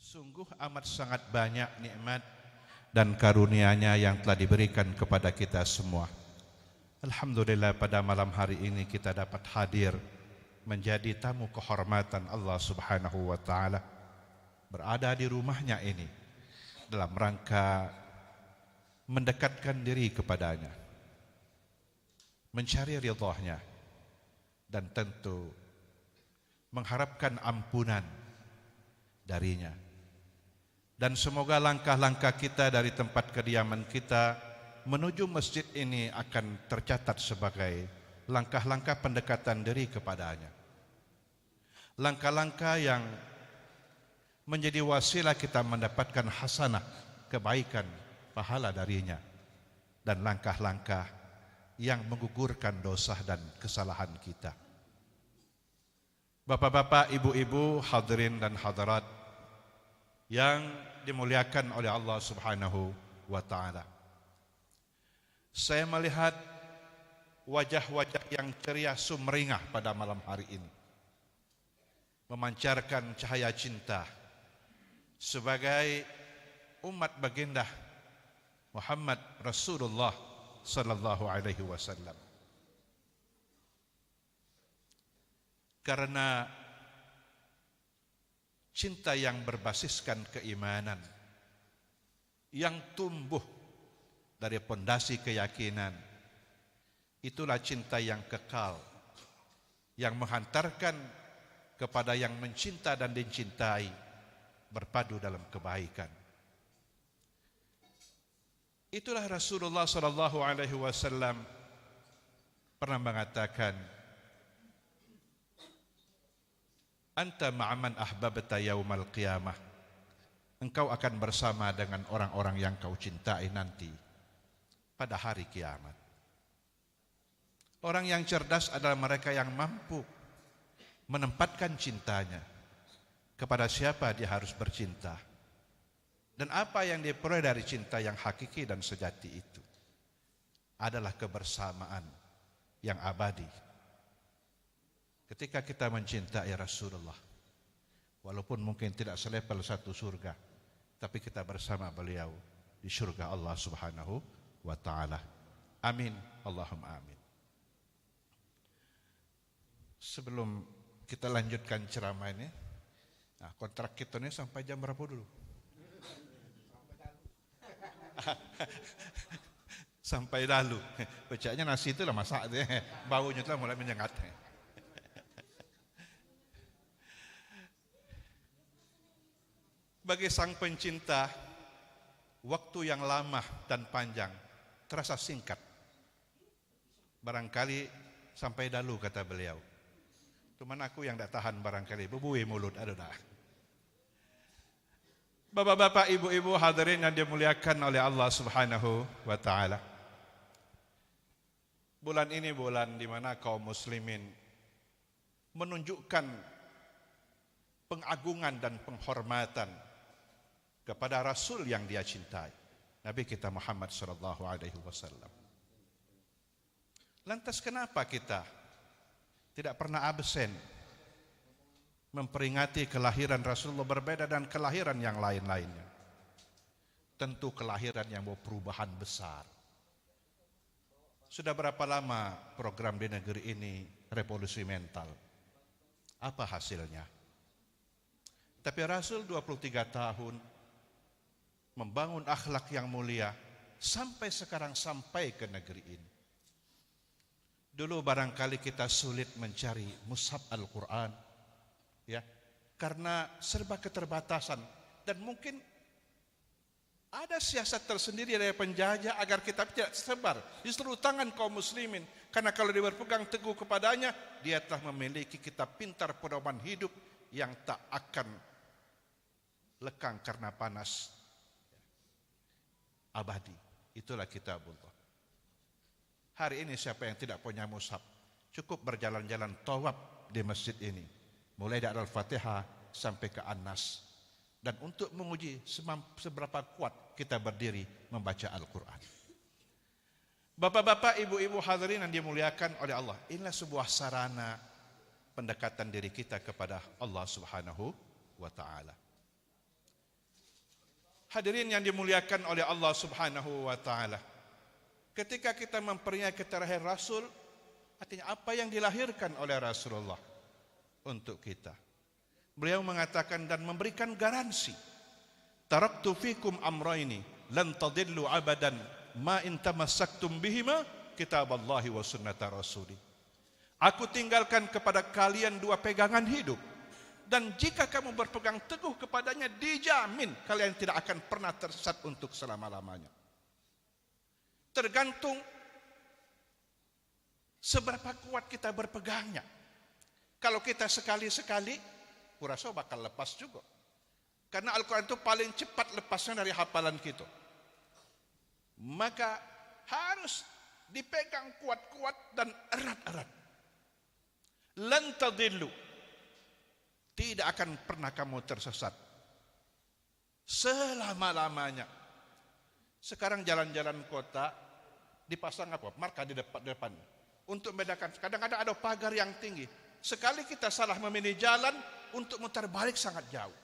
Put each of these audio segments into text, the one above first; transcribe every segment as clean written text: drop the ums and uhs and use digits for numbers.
Sungguh amat sangat banyak nikmat dan karunia-Nya yang telah diberikan kepada kita semua. Alhamdulillah pada malam hari ini kita dapat hadir menjadi tamu kehormatan Allah Subhanahu wa taala, berada di rumahnya ini dalam rangka mendekatkan diri kepadanya, mencari ridha-Nya, dan tentu mengharapkan ampunan darinya. Dan semoga langkah-langkah kita dari tempat kediaman kita menuju masjid ini akan tercatat sebagai langkah-langkah pendekatan diri kepadanya, langkah-langkah yang menjadi wasilah kita mendapatkan hasanah, kebaikan, pahala darinya, dan langkah-langkah yang menggugurkan dosa dan kesalahan kita. Bapak-bapak, ibu-ibu, hadirin dan hadirat yang dimuliakan oleh Allah Subhanahu wa taala. Saya melihat wajah-wajah yang ceria sumringah pada malam hari ini, memancarkan cahaya cinta sebagai umat baginda Muhammad Rasulullah sallallahu alaihi wasallam. Karena cinta yang berbasiskan keimanan, yang tumbuh dari pondasi keyakinan, itulah cinta yang kekal, yang menghantarkan kepada yang mencinta dan dicintai berpadu dalam kebaikan. Itulah Rasulullah sallallahu alaihi wasallam pernah mengatakan, anta ma'aman ahbabta yaumal qiyamah. Engkau akan bersama dengan orang-orang yang kau cintai nanti pada hari kiamat. Orang yang cerdas adalah mereka yang mampu menempatkan cintanya kepada siapa dia harus bercinta, dan apa yang diperoleh dari cinta yang hakiki dan sejati itu adalah kebersamaan yang abadi. Ketika kita mencintai Rasulullah, walaupun mungkin tidak selevel satu surga, tapi kita bersama beliau di surga Allah Subhanahu wa taala. Amin, Allahumma amin. Sebelum kita lanjutkan ceramah ini, nah, kontrak kita ini sampai jam berapa dulu? Sampai dalu. Bacanya nasi itu lah masak, baunya telah mulai menyengat. Bagi sang pencinta, waktu yang lama dan panjang terasa singkat. Barangkali sampai dalu, kata beliau. Cuman aku yang tak tahan barangkali, bubui mulut, aduh dah. Bapak-bapak, ibu-ibu, hadirin yang dimuliakan oleh Allah Subhanahu wa taala. Bulan ini bulan di mana kaum muslimin menunjukkan pengagungan dan penghormatan kepada Rasul yang dia cintai, Nabi kita Muhammad sallallahu alaihi wasallam. Lantas kenapa kita tidak pernah absen memperingati kelahiran Rasulullah berbeda dan kelahiran yang lain-lainnya? Tentu kelahiran yang bawa perubahan besar. Sudah berapa lama program di negeri ini revolusi mental? Apa hasilnya? Tapi Rasul 23 tahun membangun akhlak yang mulia sampai sekarang, sampai ke negeri ini. Dulu barangkali kita sulit mencari mushaf Al-Quran, ya, karena serba keterbatasan, dan mungkin ada siasat tersendiri dari penjajah agar kitab tidak tersebar di seluruh tangan kaum muslimin. Karena kalau dia berpegang teguh kepadanya, dia telah memiliki kitab pintar pedoman hidup yang tak akan lekang karena panas, abadi. Itulah kitabullah. Hari ini siapa yang tidak punya mushaf, cukup berjalan-jalan tawaf di masjid ini, mulai dari Al-Fatihah sampai ke An-Nas. Dan untuk menguji seberapa kuat kita berdiri membaca Al-Quran. Bapak-bapak, ibu-ibu, hadirin yang dimuliakan oleh Allah, inilah sebuah sarana pendekatan diri kita kepada Allah Subhanahu wa ta'ala. Hadirin yang dimuliakan oleh Allah Subhanahu wa taala. Ketika kita memperingati kelahiran Rasul, artinya apa yang dilahirkan oleh Rasulullah untuk kita. Beliau mengatakan dan memberikan garansi, taraktu fikum amraini lan tadillu abadan ma in tamassaktum bihima kitaballahi wa sunnata rasuli. Aku tinggalkan kepada kalian dua pegangan hidup, dan jika kamu berpegang teguh kepadanya, dijamin kalian tidak akan pernah tersesat untuk selama-lamanya. Tergantung seberapa kuat kita berpegangnya. Kalau kita sekali-sekali, kurasa bakal lepas juga. Karena Al-Quran itu paling cepat lepasnya dari hafalan kita. Maka harus dipegang kuat-kuat dan erat-erat. Lan tadillu, tidak akan pernah kamu tersesat selama-lamanya. Sekarang jalan-jalan kota dipasang apa? Marka di depan. Untuk membedakan. Kadang-kadang ada pagar yang tinggi. Sekali kita salah memilih jalan, untuk mutar balik sangat jauh.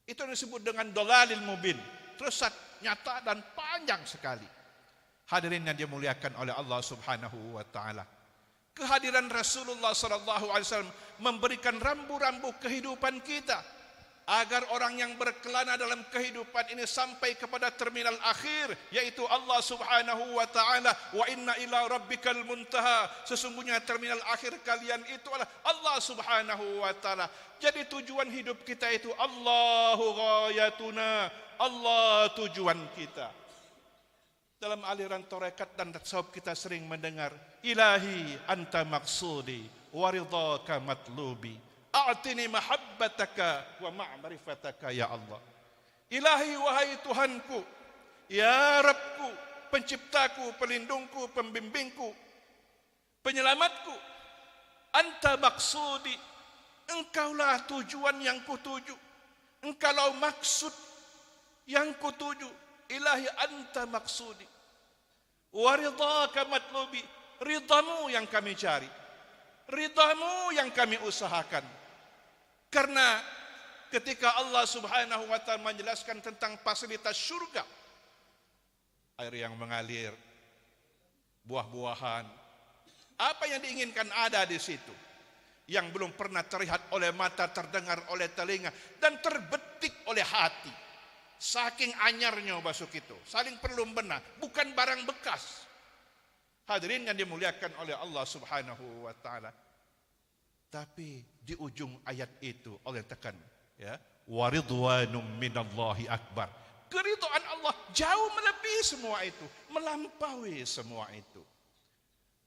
Itu disebut dengan dolalil mubin. Tersesat nyata dan panjang sekali. Hadirin yang dimuliakan oleh Allah Subhanahu wa taala. Kehadiran Rasulullah SAW memberikan rambu-rambu kehidupan kita, agar orang yang berkelana dalam kehidupan ini sampai kepada terminal akhir, yaitu Allah Subhanahu wa taala. Wa inna ila rabbikal muntaha, sesungguhnya terminal akhir kalian itu adalah Allah Subhanahu wa taala. Jadi tujuan hidup kita itu Allahu ghayatuna, Allah tujuan kita. Dalam aliran tarekat dan tasawuf kita sering mendengar, ilahi anta maksudi wa ridhaka matlubi, a'tini mahabbataka wa ma'rifataka ya Allah. Ilahi, wahai Tuhanku, ya Rabbku, penciptaku, pelindungku, pembimbingku, penyelamatku. Anta maksudi, engkaulah tujuan yang kutuju, engkaulah maksud yang kutuju. Ilahi anta maksudi wa ridhaka matlubi, ridhamu yang kami cari, ridhamu yang kami usahakan. Karena ketika Allah Subhanahu wa taala menjelaskan tentang fasilitas surga, air yang mengalir, buah-buahan, apa yang diinginkan ada di situ, yang belum pernah terlihat oleh mata, terdengar oleh telinga, dan terbetik oleh hati. Saking anyarnya basuk itu, saling perlu benar, bukan barang bekas. Hadirin yang dimuliakan oleh Allah Subhanahu wa taala. Tapi di ujung ayat itu oleh tekan, ya, waridwanum minallahi akbar. Keridhaan Allah jauh melebihi semua itu, melampaui semua itu.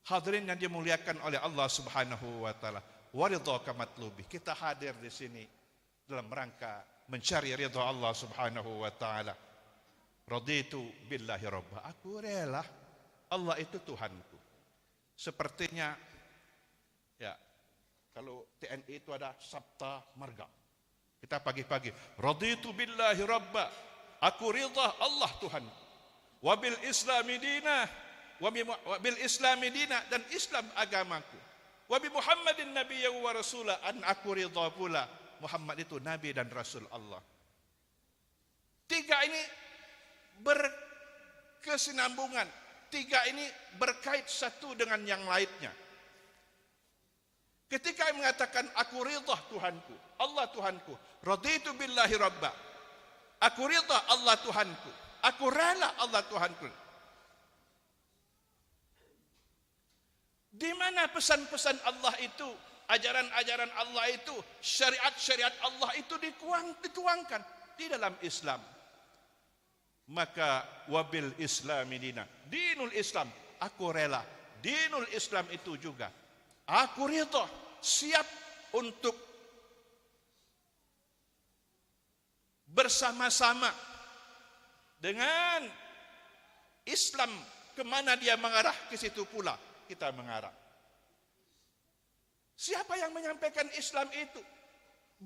Hadirin yang dimuliakan oleh Allah Subhanahu wa taala, waridhaka matlubi. Kita hadir di sini dalam rangka mencari ridha Allah Subhanahu wa taala. Raditu billahi rabba, aku rela Allah itu Tuhanku. Sepertinya ya, kalau TNI itu ada Sabta Marga, kita pagi-pagi raditu billahi rabba, aku ridha Allah Tuhanku, wabil islami dina, wabil islami dina, dan Islam agamaku, wabi Muhammadin nabiyya wa rasulah, an aku ridha pula Muhammad itu Nabi dan Rasul Allah. Tiga ini berkesinambungan, tiga ini berkait satu dengan yang lainnya. Ketika mengatakan aku ridha Tuhanku, Allah Tuhanku, raditu billahi rabba, aku ridha Allah Tuhanku, aku rela Allah Tuhanku. Di mana pesan-pesan Allah itu, ajaran-ajaran Allah itu, syariat-syariat Allah itu dituangkan di dalam Islam. Maka wabil islami dina, dinul Islam, aku rela. Dinul Islam itu juga aku ridha, siap untuk bersama-sama dengan Islam. Kemana dia mengarah, ke situ pula kita mengarah. Siapa yang menyampaikan Islam itu?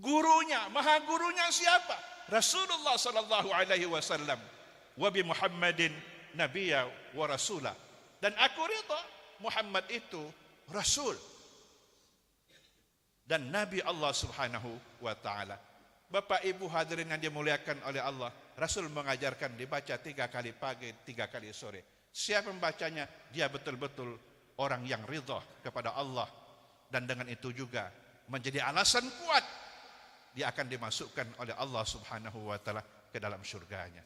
Gurunya, maha gurunya siapa? Rasulullah sallallahu alaihi wasallam. Wa bi Muhammadin nabiyya wa rasulah. Dan aku ridha Muhammad itu rasul dan nabi Allah Subhanahu wa taala. Bapak Ibu hadirin yang dimuliakan oleh Allah, Rasul mengajarkan dibaca 3 kali pagi, 3 kali sore. Siapa membacanya, dia betul-betul orang yang ridha kepada Allah. Dan dengan itu juga menjadi alasan kuat dia akan dimasukkan oleh Allah Subhanahu wa taala ke dalam surganya.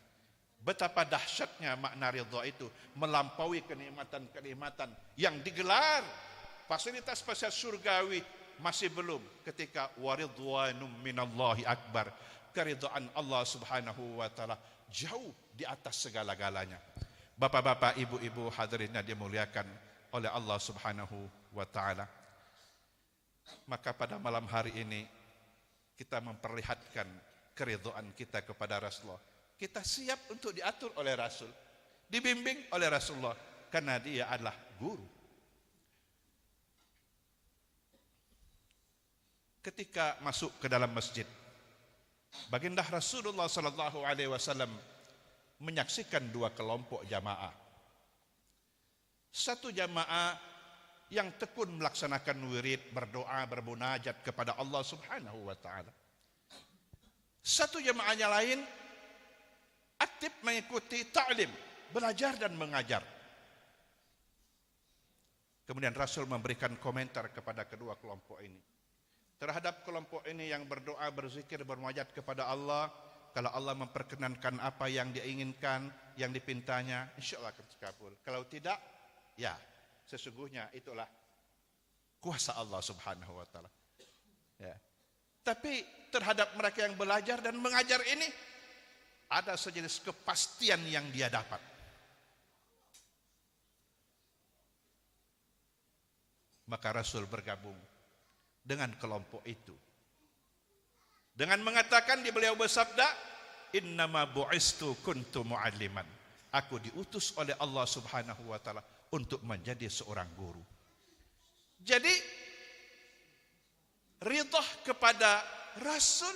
Betapa dahsyatnya makna ridha itu, melampaui kenikmatan-kenikmatan yang digelar. Fasilitas-fasilitas surgawi masih belum, ketika waridwanum minallahi akbar, keridhaan Allah Subhanahu wa taala jauh di atas segala-galanya. Bapak-bapak, ibu-ibu hadirin yang dimuliakan oleh Allah Subhanahu wa taala. Maka pada malam hari ini kita memperlihatkan keridhaan kita kepada Rasulullah. Kita siap untuk diatur oleh Rasul, dibimbing oleh Rasulullah, karena dia adalah guru. Ketika masuk ke dalam masjid, baginda Rasulullah sallallahu alaihi wasallam menyaksikan 2 kelompok jamaah. Satu jamaah yang tekun melaksanakan wirid, berdoa, bermunajat kepada Allah Subhanahu wa taala. Satu jamaahnya lain aktif mengikuti ta'lim, belajar dan mengajar. Kemudian Rasul memberikan komentar kepada kedua kelompok ini. Terhadap kelompok ini yang berdoa, berzikir, bermunajat kepada Allah, kalau Allah memperkenankan apa yang dia inginkan, yang dipintanya, insya Allah akan terkabul. Kalau tidak, ya sesungguhnya itulah kuasa Allah Subhanahu wa taala. Ya. Tapi terhadap mereka yang belajar dan mengajar ini, ada sejenis kepastian yang dia dapat. Maka Rasul bergabung dengan kelompok itu, dengan mengatakan, beliau bersabda, innama bu'istu kuntu mu'alliman. Aku diutus oleh Allah Subhanahu wa taala untuk menjadi seorang guru. Jadi ridha kepada Rasul,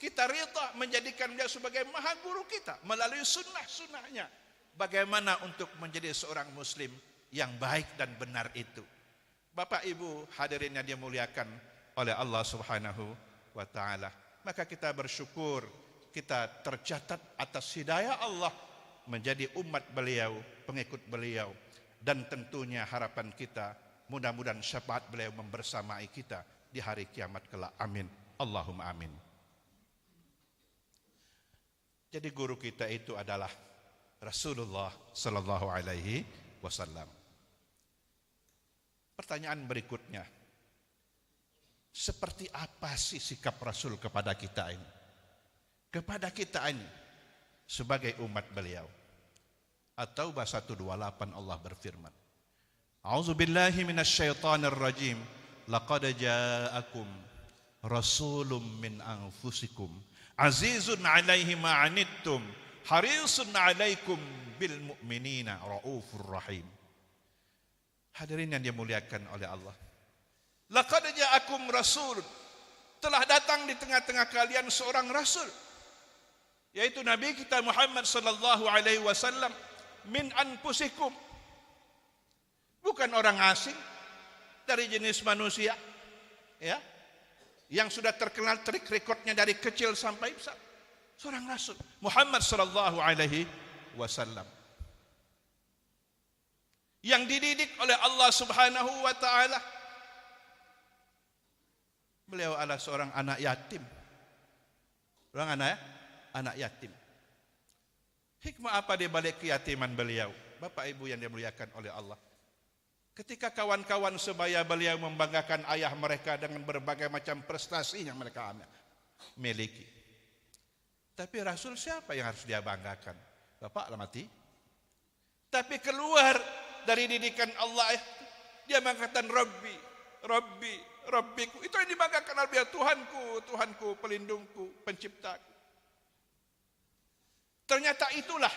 kita ridha menjadikan beliau sebagai maha guru kita melalui sunnah-sunnahnya. Bagaimana untuk menjadi seorang muslim yang baik dan benar itu. Bapak Ibu hadirin yang dimuliakan oleh Allah Subhanahu wa taala. Maka kita bersyukur kita tercatat atas hidayah Allah menjadi umat beliau, pengikut beliau, dan tentunya harapan kita mudah-mudahan syafaat beliau membersamai kita di hari kiamat kelak. Amin. Allahumma amin. Jadi guru kita itu adalah Rasulullah sallallahu alaihi wasallam. Pertanyaan berikutnya, seperti apa sih sikap Rasul kepada kita ini? Kepada kita ini sebagai umat beliau. At-Taubah 128 Allah berfirman, A'udzubillahi minasyaitonir rajim. Laqad ja'akum rasulun min anfusikum azizun 'alaihi ma 'anittum harisun 'alaikum bil mu'minina raufur rahim. Hadirin yang dimuliakan oleh Allah, laqad ja'akum rasul, telah datang di tengah-tengah kalian seorang rasul, yaitu Nabi kita Muhammad sallallahu alaihi wasallam, min anfusikum, bukan orang asing, dari jenis manusia, ya, yang sudah terkenal trik rekodnya dari kecil sampai besar, seorang rasul Muhammad sallallahu alaihi wasallam, yang dididik oleh Allah Subhanahu wa taala. Beliau adalah seorang anak yatim. Orang anak yatim. Hikmah apa di balik keyatiman beliau? Bapak Ibu yang dimuliakan oleh Allah. Ketika kawan-kawan sebaya beliau membanggakan ayah mereka dengan berbagai macam prestasi yang mereka miliki. Tapi Rasul siapa yang harus dia banggakan? Bapak lah mati. Tapi keluar dari didikan Allah, dia mengatakan Rabbi, Rabbi, Rabbiku. Itu yang dibanggakan oleh beliau, Tuhanku, Tuhanku, pelindungku, penciptaku. Ternyata itulah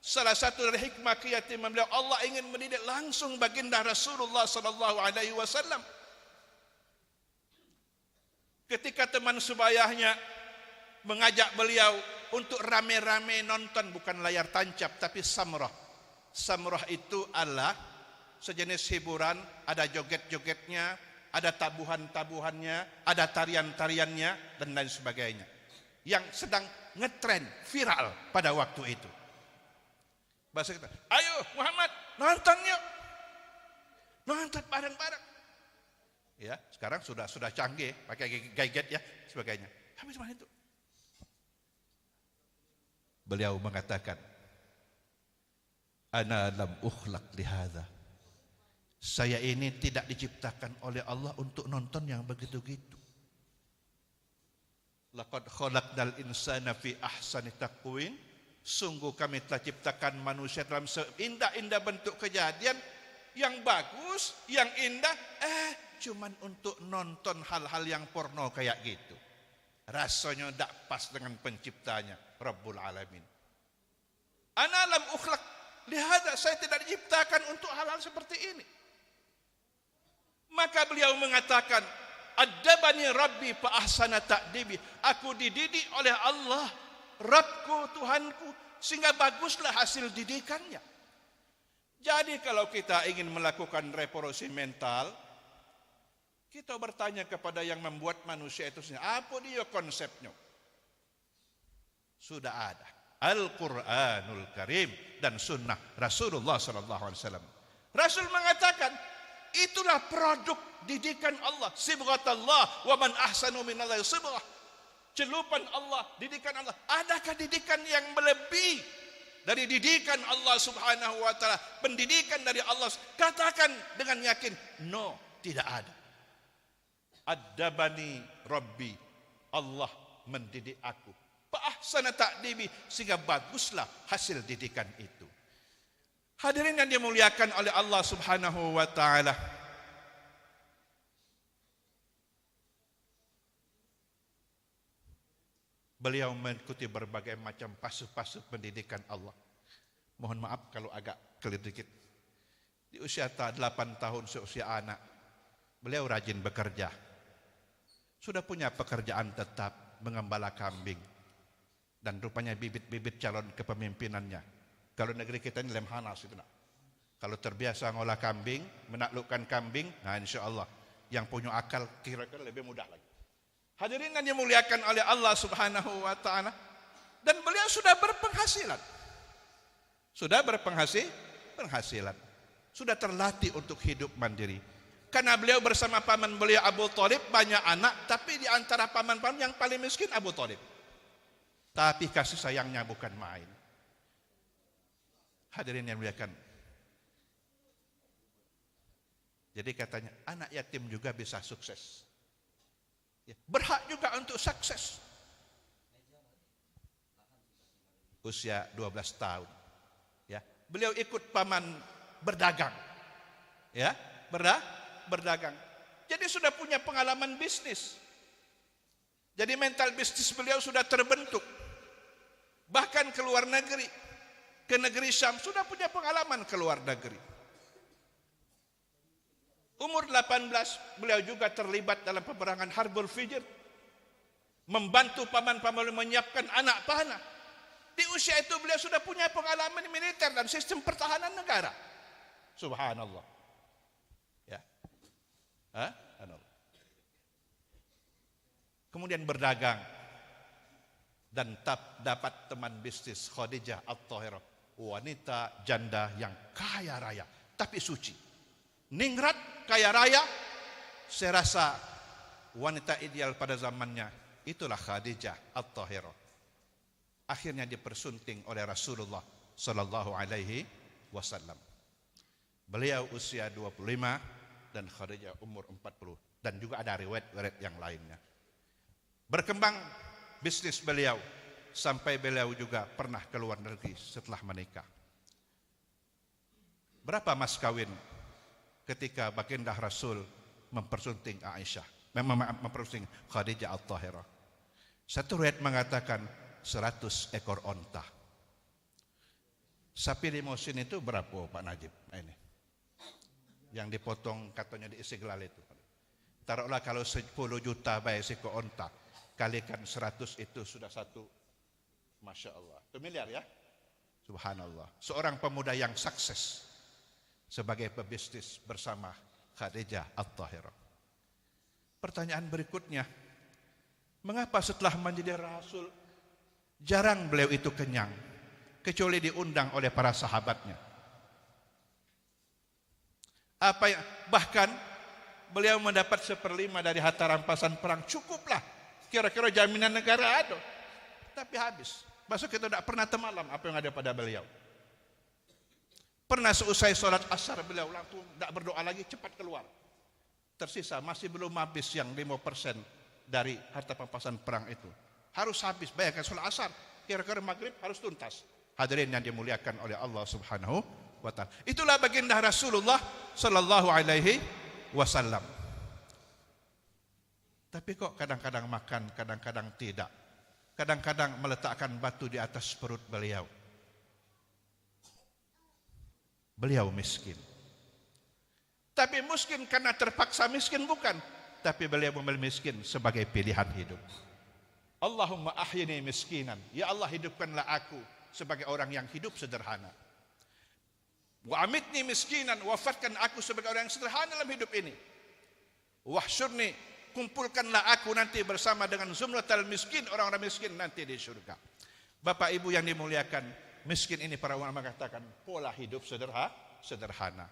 salah satu dari hikmah keyatiman beliau. Allah ingin mendidik langsung baginda Rasulullah sallallahu alaihi wasallam. Ketika teman sebayahnya mengajak beliau untuk rame-rame nonton, bukan layar tancap tapi samrah. Samrah itu adalah sejenis hiburan, ada joget-jogetnya, ada tabuhan-tabuhannya, ada tarian-tariannya, dan lain sebagainya. Yang sedang ngetren, viral pada waktu itu. Bahasa kita, ayo Muhammad, nonton yuk. Nonton bareng-bareng. Ya, sekarang sudah canggih, pakai gadget ya, sebagainya. Habis mana itu? Beliau mengatakan, ana lam ukhlaq lihadza. Saya ini tidak diciptakan oleh Allah untuk nonton yang begitu-gitu. Laqad khalaqnal insana fi ahsani taqwim. Sungguh kami telah ciptakan manusia dalam seindah-indah bentuk kejadian yang bagus, yang indah, cuman untuk nonton hal-hal yang porno kayak gitu. Rasanya tidak pas dengan penciptanya, Rabbul Alamin. Ana lam ukhlaq lihada, saya tidak diciptakan untuk hal-hal seperti ini. Maka beliau mengatakan, Adabani Rabbi fa ahsana ta'dibi. Aku dididik oleh Allah, Rabbku, Tuhanku, sehingga baguslah hasil didikannya. Jadi kalau kita ingin melakukan revolusi mental, kita bertanya kepada yang membuat manusia itu sendiri, apa dia konsepnya? Sudah ada Al-Quranul Karim dan Sunnah Rasulullah SAW. Rasul mengatakan, itulah produk didikan Allah. Sibghatullah wa man ahsanu minallahi sibghah. Celupan Allah, didikan Allah. Adakah didikan yang melebihi dari didikan Allah Subhanahu wa taala? Pendidikan dari Allah. Katakan dengan yakin, no, tidak ada. Adabani Rabbi, Allah mendidik aku. Fa ahsana ta'dibi, sehingga baguslah hasil didikan itu. Hadirin yang dimuliakan oleh Allah Subhanahu wa taala. Beliau mengikuti berbagai macam pasu-pasu pendidikan Allah. Mohon maaf kalau agak kelir dikit. Di usia 8 tahun seusia anak, beliau rajin bekerja. Sudah punya pekerjaan tetap, mengembala kambing. Dan rupanya bibit-bibit calon kepemimpinannya. Kalau negeri kita ini lemhanas itu nak. Kalau terbiasa ngolah kambing, menaklukkan kambing, nah insya Allah yang punya akal kira-kira lebih mudah lagi. Hadirin yang dimuliakan oleh Allah Subhanahu wa taala. Dan beliau sudah berpenghasilan. Sudah berpenghasilan. Sudah terlatih untuk hidup mandiri. Karena beliau bersama paman beliau Abu Thalib banyak anak, tapi di antara paman-paman yang paling miskin Abu Thalib. Tapi kasih sayangnya bukan main. Hadirin yang dimuliakan. Jadi katanya anak yatim juga bisa sukses. Ya, berhak juga untuk sukses. Usia 12 tahun. Ya, beliau ikut paman berdagang. Ya, berdagang. Jadi sudah punya pengalaman bisnis. Jadi mental bisnis beliau sudah terbentuk. Bahkan ke luar negeri, ke negeri Syam sudah punya pengalaman ke luar negeri. Umur 18 beliau juga terlibat dalam peperangan Harbul Fijr, membantu paman-paman menyiapkan anak panah. Di usia itu beliau sudah punya pengalaman militer dan sistem pertahanan negara. Subhanallah. Ya. Kemudian berdagang dan dapat teman bisnis Khadijah At-Thahirah, wanita janda yang kaya raya tapi suci. Ningrat, kaya raya, saya rasa wanita ideal pada zamannya itulah Khadijah At-Thahirah. Akhirnya dipersunting oleh Rasulullah Sallallahu Alaihi Wasallam. Beliau usia 25 dan Khadijah umur 40, dan juga ada riwayat-riwayat yang lainnya. Berkembang bisnis beliau sampai beliau juga pernah ke luar negeri setelah menikah. Berapa mas kawin ketika baginda Rasul mempersunting Aisyah, mempersunting Khadijah At-Thahirah? Satu riwayat mengatakan 100 ekor onta. Sapi limusin itu berapa Pak Najib? Nah, ini yang dipotong katanya di Istiqlal itu. Taruhlah kalau 10 juta baik sekor onta, kalikan 100 itu sudah satu, Masya Allah, itu miliar ya. Subhanallah. Seorang pemuda yang sukses sebagai pebisnis bersama Khadijah At-Thahirah. Pertanyaan berikutnya, mengapa setelah menjadi rasul jarang beliau itu kenyang, kecuali diundang oleh para sahabatnya? Bahkan beliau mendapat 1/5 dari harta rampasan perang, cukuplah. Kira-kira jaminan negara ada, tapi habis. Masuk kita tidak pernah temalam apa yang ada pada beliau. Pernah seusai sholat asar beliau langsung tidak berdoa lagi, cepat keluar. Tersisa masih belum habis yang 5% dari harta rampasan perang itu. Harus habis, bayangkan sholat asar, kira-kira maghrib harus tuntas. Hadirin yang dimuliakan oleh Allah Subhanahu wa ta'ala. Itulah baginda Rasulullah sallallahu alaihi wasallam. Tapi kok kadang-kadang makan, kadang-kadang tidak. Kadang-kadang meletakkan batu di atas perut beliau. Beliau miskin. Tapi miskin karena terpaksa miskin bukan. Tapi beliau memilih miskin sebagai pilihan hidup. Allahumma ahyini miskinan. Ya Allah, hidupkanlah aku sebagai orang yang hidup sederhana. Wa amitni miskinan. Wafatkan aku sebagai orang yang sederhana dalam hidup ini. Wahsyurni, kumpulkanlah aku nanti bersama dengan zumratal miskin, orang-orang miskin nanti di surga. Bapak Ibu yang dimuliakan, miskin ini para ulama katakan pola hidup sederhana.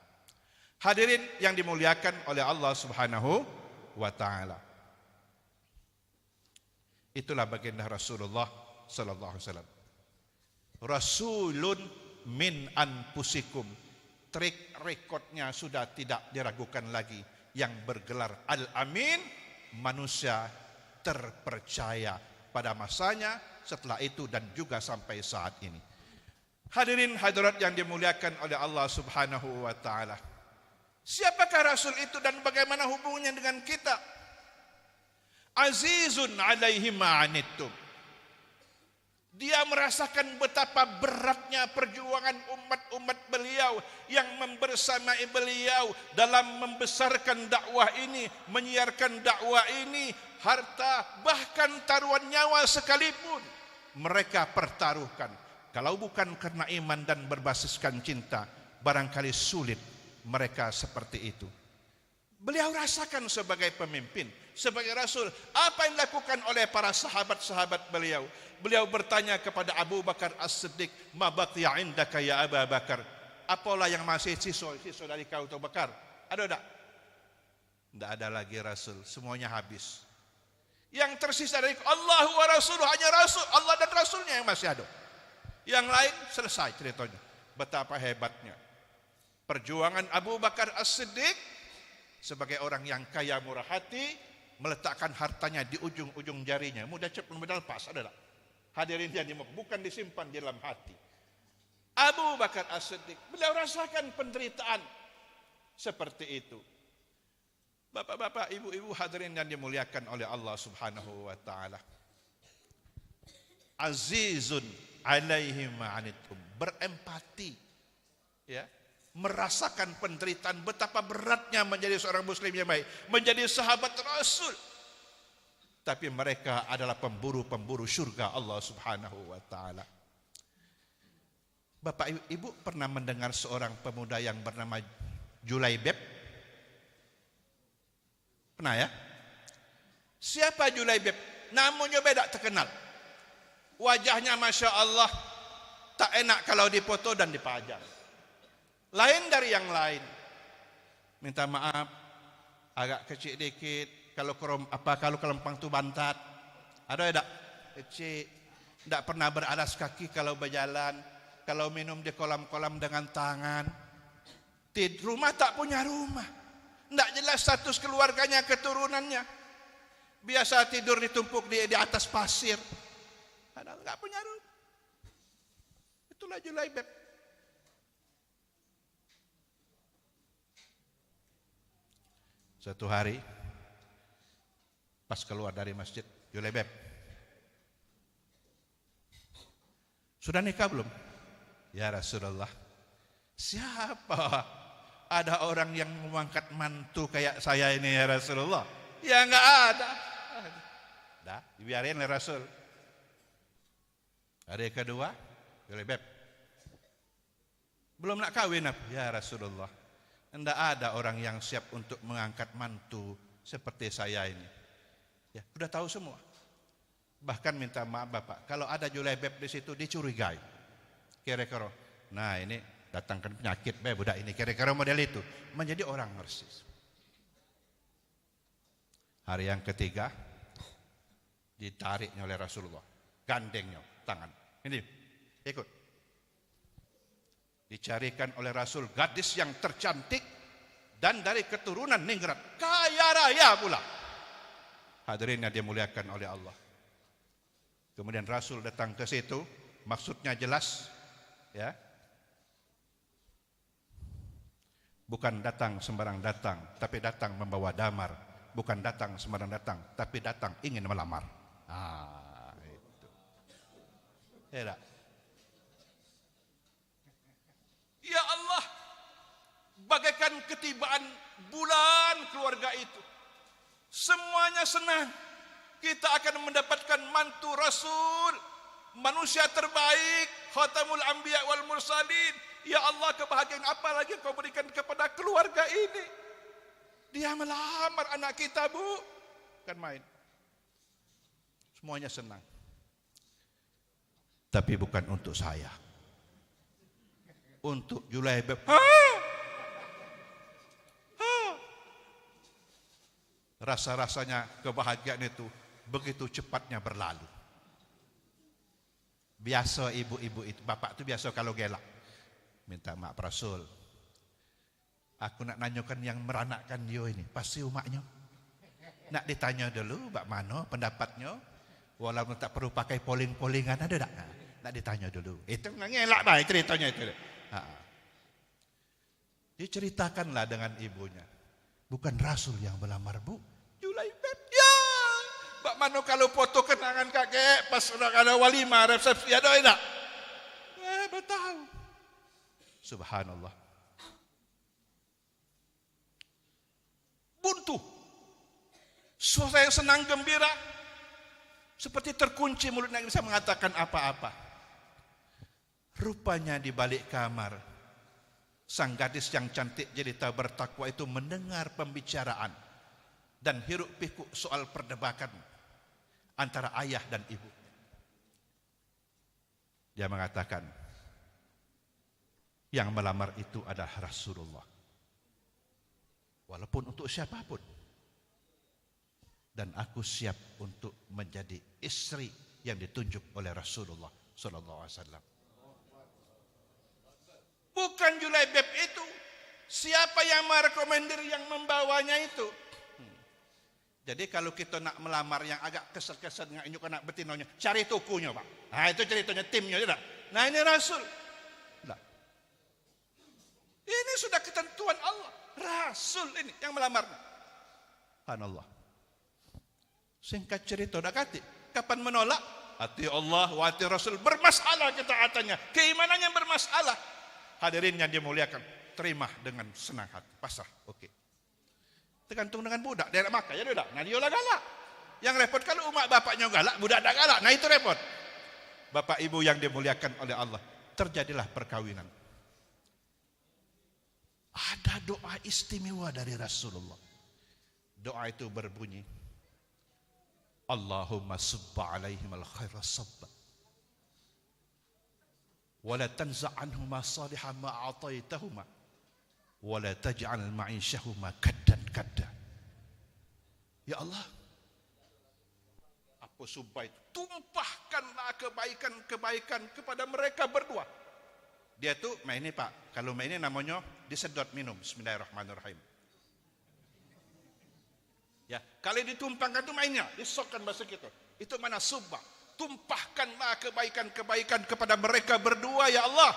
Hadirin yang dimuliakan oleh Allah Subhanahu wa ta'ala. Itulah baginda Rasulullah sallallahu alaihi wasallam. Rasulun min anfusikum. Trik rekodnya sudah tidak diragukan lagi, yang bergelar Al-Amin, manusia terpercaya pada masanya, setelah itu dan juga sampai saat ini. Hadirin hadirat yang dimuliakan oleh Allah Subhanahu wa ta'ala. Siapakah Rasul itu dan bagaimana hubungannya dengan kita? Azizun alaihi ma'anittum. Dia merasakan betapa beratnya perjuangan umat-umat beliau yang membersamai beliau dalam membesarkan dakwah ini, menyiarkan dakwah ini, harta bahkan taruhan nyawa sekalipun mereka pertaruhkan. Kalau bukan karena iman dan berbasiskan cinta, barangkali sulit mereka seperti itu. Beliau rasakan sebagai pemimpin, sebagai Rasul, apa yang dilakukan oleh para sahabat-sahabat beliau. Beliau bertanya kepada Abu Bakar As-Siddiq, ma baqiya indaka ya Abu Bakar? Apalah yang masih sisa dari kau Abu Bakar? Ada tak? Tidak ada lagi Rasul, semuanya habis. Yang tersisa dari Allah wa Rasul, hanya Rasul, Allah dan Rasulnya yang masih ada. Yang lain selesai ceritanya. Betapa hebatnya perjuangan Abu Bakar As-Siddiq sebagai orang yang kaya murah hati, meletakkan hartanya di ujung-ujung jarinya. Mudah cepat mudah lepas, ada tak? Hadirin yang bukan disimpan di dalam hati. Abu Bakar As-Siddiq, beliau rasakan penderitaan seperti itu. Bapak-bapak, ibu-ibu hadirin yang dimuliakan oleh Allah Subhanahu wa ta'ala. Azizun alaihi ma'anittum, berempati, ya, merasakan penderitaan, betapa beratnya menjadi seorang muslim yang baik, menjadi sahabat Rasul. Tapi mereka adalah pemburu-pemburu surga Allah Subhanahu wa ta'ala. Bapak Ibu pernah mendengar seorang pemuda yang bernama Julaibib? Pernah ya? Siapa Julaibib? Namanya beda, terkenal. Wajahnya Masya Allah, tak enak kalau dipoto dan dipajang. Lain dari yang lain. Minta maaf, agak kecil dikit. Kalau kelempang tu bantat, ada tidak? Kecil. Tidak pernah beralas kaki kalau berjalan. Kalau minum di kolam-kolam dengan tangan. Rumah tak punya rumah. Tidak jelas status keluarganya, keturunannya. Biasa tidur ditumpuk di atas pasir. Tidak punya rumah. Itulah Julaibib. Suatu hari pas keluar dari masjid, Julaibib, sudah nikah belum? Ya Rasulullah. Siapa? Ada orang yang mengangkat mantu kayak saya ini ya Rasulullah? Ya enggak ada. Dah, dibiarin oleh Rasul. Hari kedua, Julaibib, belum nak kawin apa? Ya Rasulullah. Tidak ada orang yang siap untuk mengangkat mantu seperti saya ini. Ya, sudah tahu semua. Bahkan minta maaf Bapak, kalau ada julebeb di situ dicurigai. Kira-kira, nah ini datangkan penyakit budak ini, kira-kira model itu. Menjadi orang narsis. Hari yang ketiga, ditariknya oleh Rasulullah, gandengnya tangan. Ini, ikut. Dicarikan oleh Rasul gadis yang tercantik dan dari keturunan ningrat, kaya raya pula. Hadirin yang dimuliakan oleh Allah. Kemudian Rasul datang ke situ, maksudnya jelas, ya. Bukan datang sembarang datang, tapi datang membawa damar. Bukan datang sembarang datang, tapi datang ingin melamar. Itu. Ya, ya Allah, bagaikan ketibaan bulan keluarga itu. Semuanya senang. Kita akan mendapatkan mantu Rasul, manusia terbaik, khatamul anbiya wal mursalin. Ya Allah, kebahagiaan apa lagi kau berikan kepada keluarga ini? Dia melamar anak kita, Bu. Kan main. Semuanya senang. Tapi bukan untuk saya. Untuk Julaibab. Rasa-rasanya kebahagiaan itu begitu cepatnya berlalu. Biasa ibu-ibu itu, bapak itu biasa kalau gelak. Minta maaf Rasul. Aku nak nanyakan yang meranakkan dia ini, pasti umaknya. Nak ditanya dulu, bak mana pendapatnya? Walaupun tak perlu pakai polling-pollingan, ada tak? Nak ditanya dulu. Itu ngelak baik ceritanya itu. Diceritakanlah dengan ibunya. Bukan Rasul yang melamar, Bu. Julaibab. Ya. Bak mana kalau foto kenangan kakek pas sudah ada walimah resepsi ada tak? Betul. Subhanallah. Buntu. Suasana yang senang gembira. Seperti terkunci mulutnya, bisa mengatakan apa-apa. Rupanya di balik kamar, sang gadis yang cantik jelita bertakwa itu mendengar pembicaraan dan hiruk pikuk soal perdebatan antara ayah dan ibu. Dia mengatakan, yang melamar itu adalah Rasulullah. Walaupun untuk siapapun. Dan aku siap untuk menjadi istri yang ditunjuk oleh Rasulullah sallallahu alaihi wasallam. Bukan Julaibab itu. Siapa yang merekomendir yang membawanya itu? Jadi kalau kita nak melamar yang agak kesel-kesel dengan injuk anak betinonya, cari tukunya, Pak. Nah, itu ceritanya timnya, tidak? Nah, ini Rasul. Nah. Ini sudah ketentuan Allah. Rasul ini yang melamarnya. Subhanallah. Singkat cerita, dah kata, kapan menolak? Hati Allah, hati Rasul. Bermasalah ketaatannya. Keimanannya bermasalah. Hadirin yang dimuliakan, terima dengan senang hati, pasrah, oke. Tergantung dengan budak, daerah Makkah ya budak. Nah dia lah galak. Yang repot kalau umat bapaknya galak, budak tak galak. Nah itu repot. Bapak ibu yang dimuliakan oleh Allah, terjadilah perkawinan. Ada doa istimewa dari Rasulullah. Doa itu berbunyi, Allahumma subba alaihim al-khaira sabba. ولا تنزع عنهما صالحا ما أعطيتهما ولا تجعل معيشهما كدا كدا. Ya Allah, apa subah itu? Tumpahkanlah kebaikan-kebaikan kepada mereka berdua. Dia tuh main ini Pak, kalau main ini namanya disedot minum. Bismillahirrahmanirrahim. Ya, kalau ditumpahkan itu mainnya, disokkan bahasa kita. Itu mana subah? Tumpahkanlah kebaikan-kebaikan kepada mereka berdua ya Allah.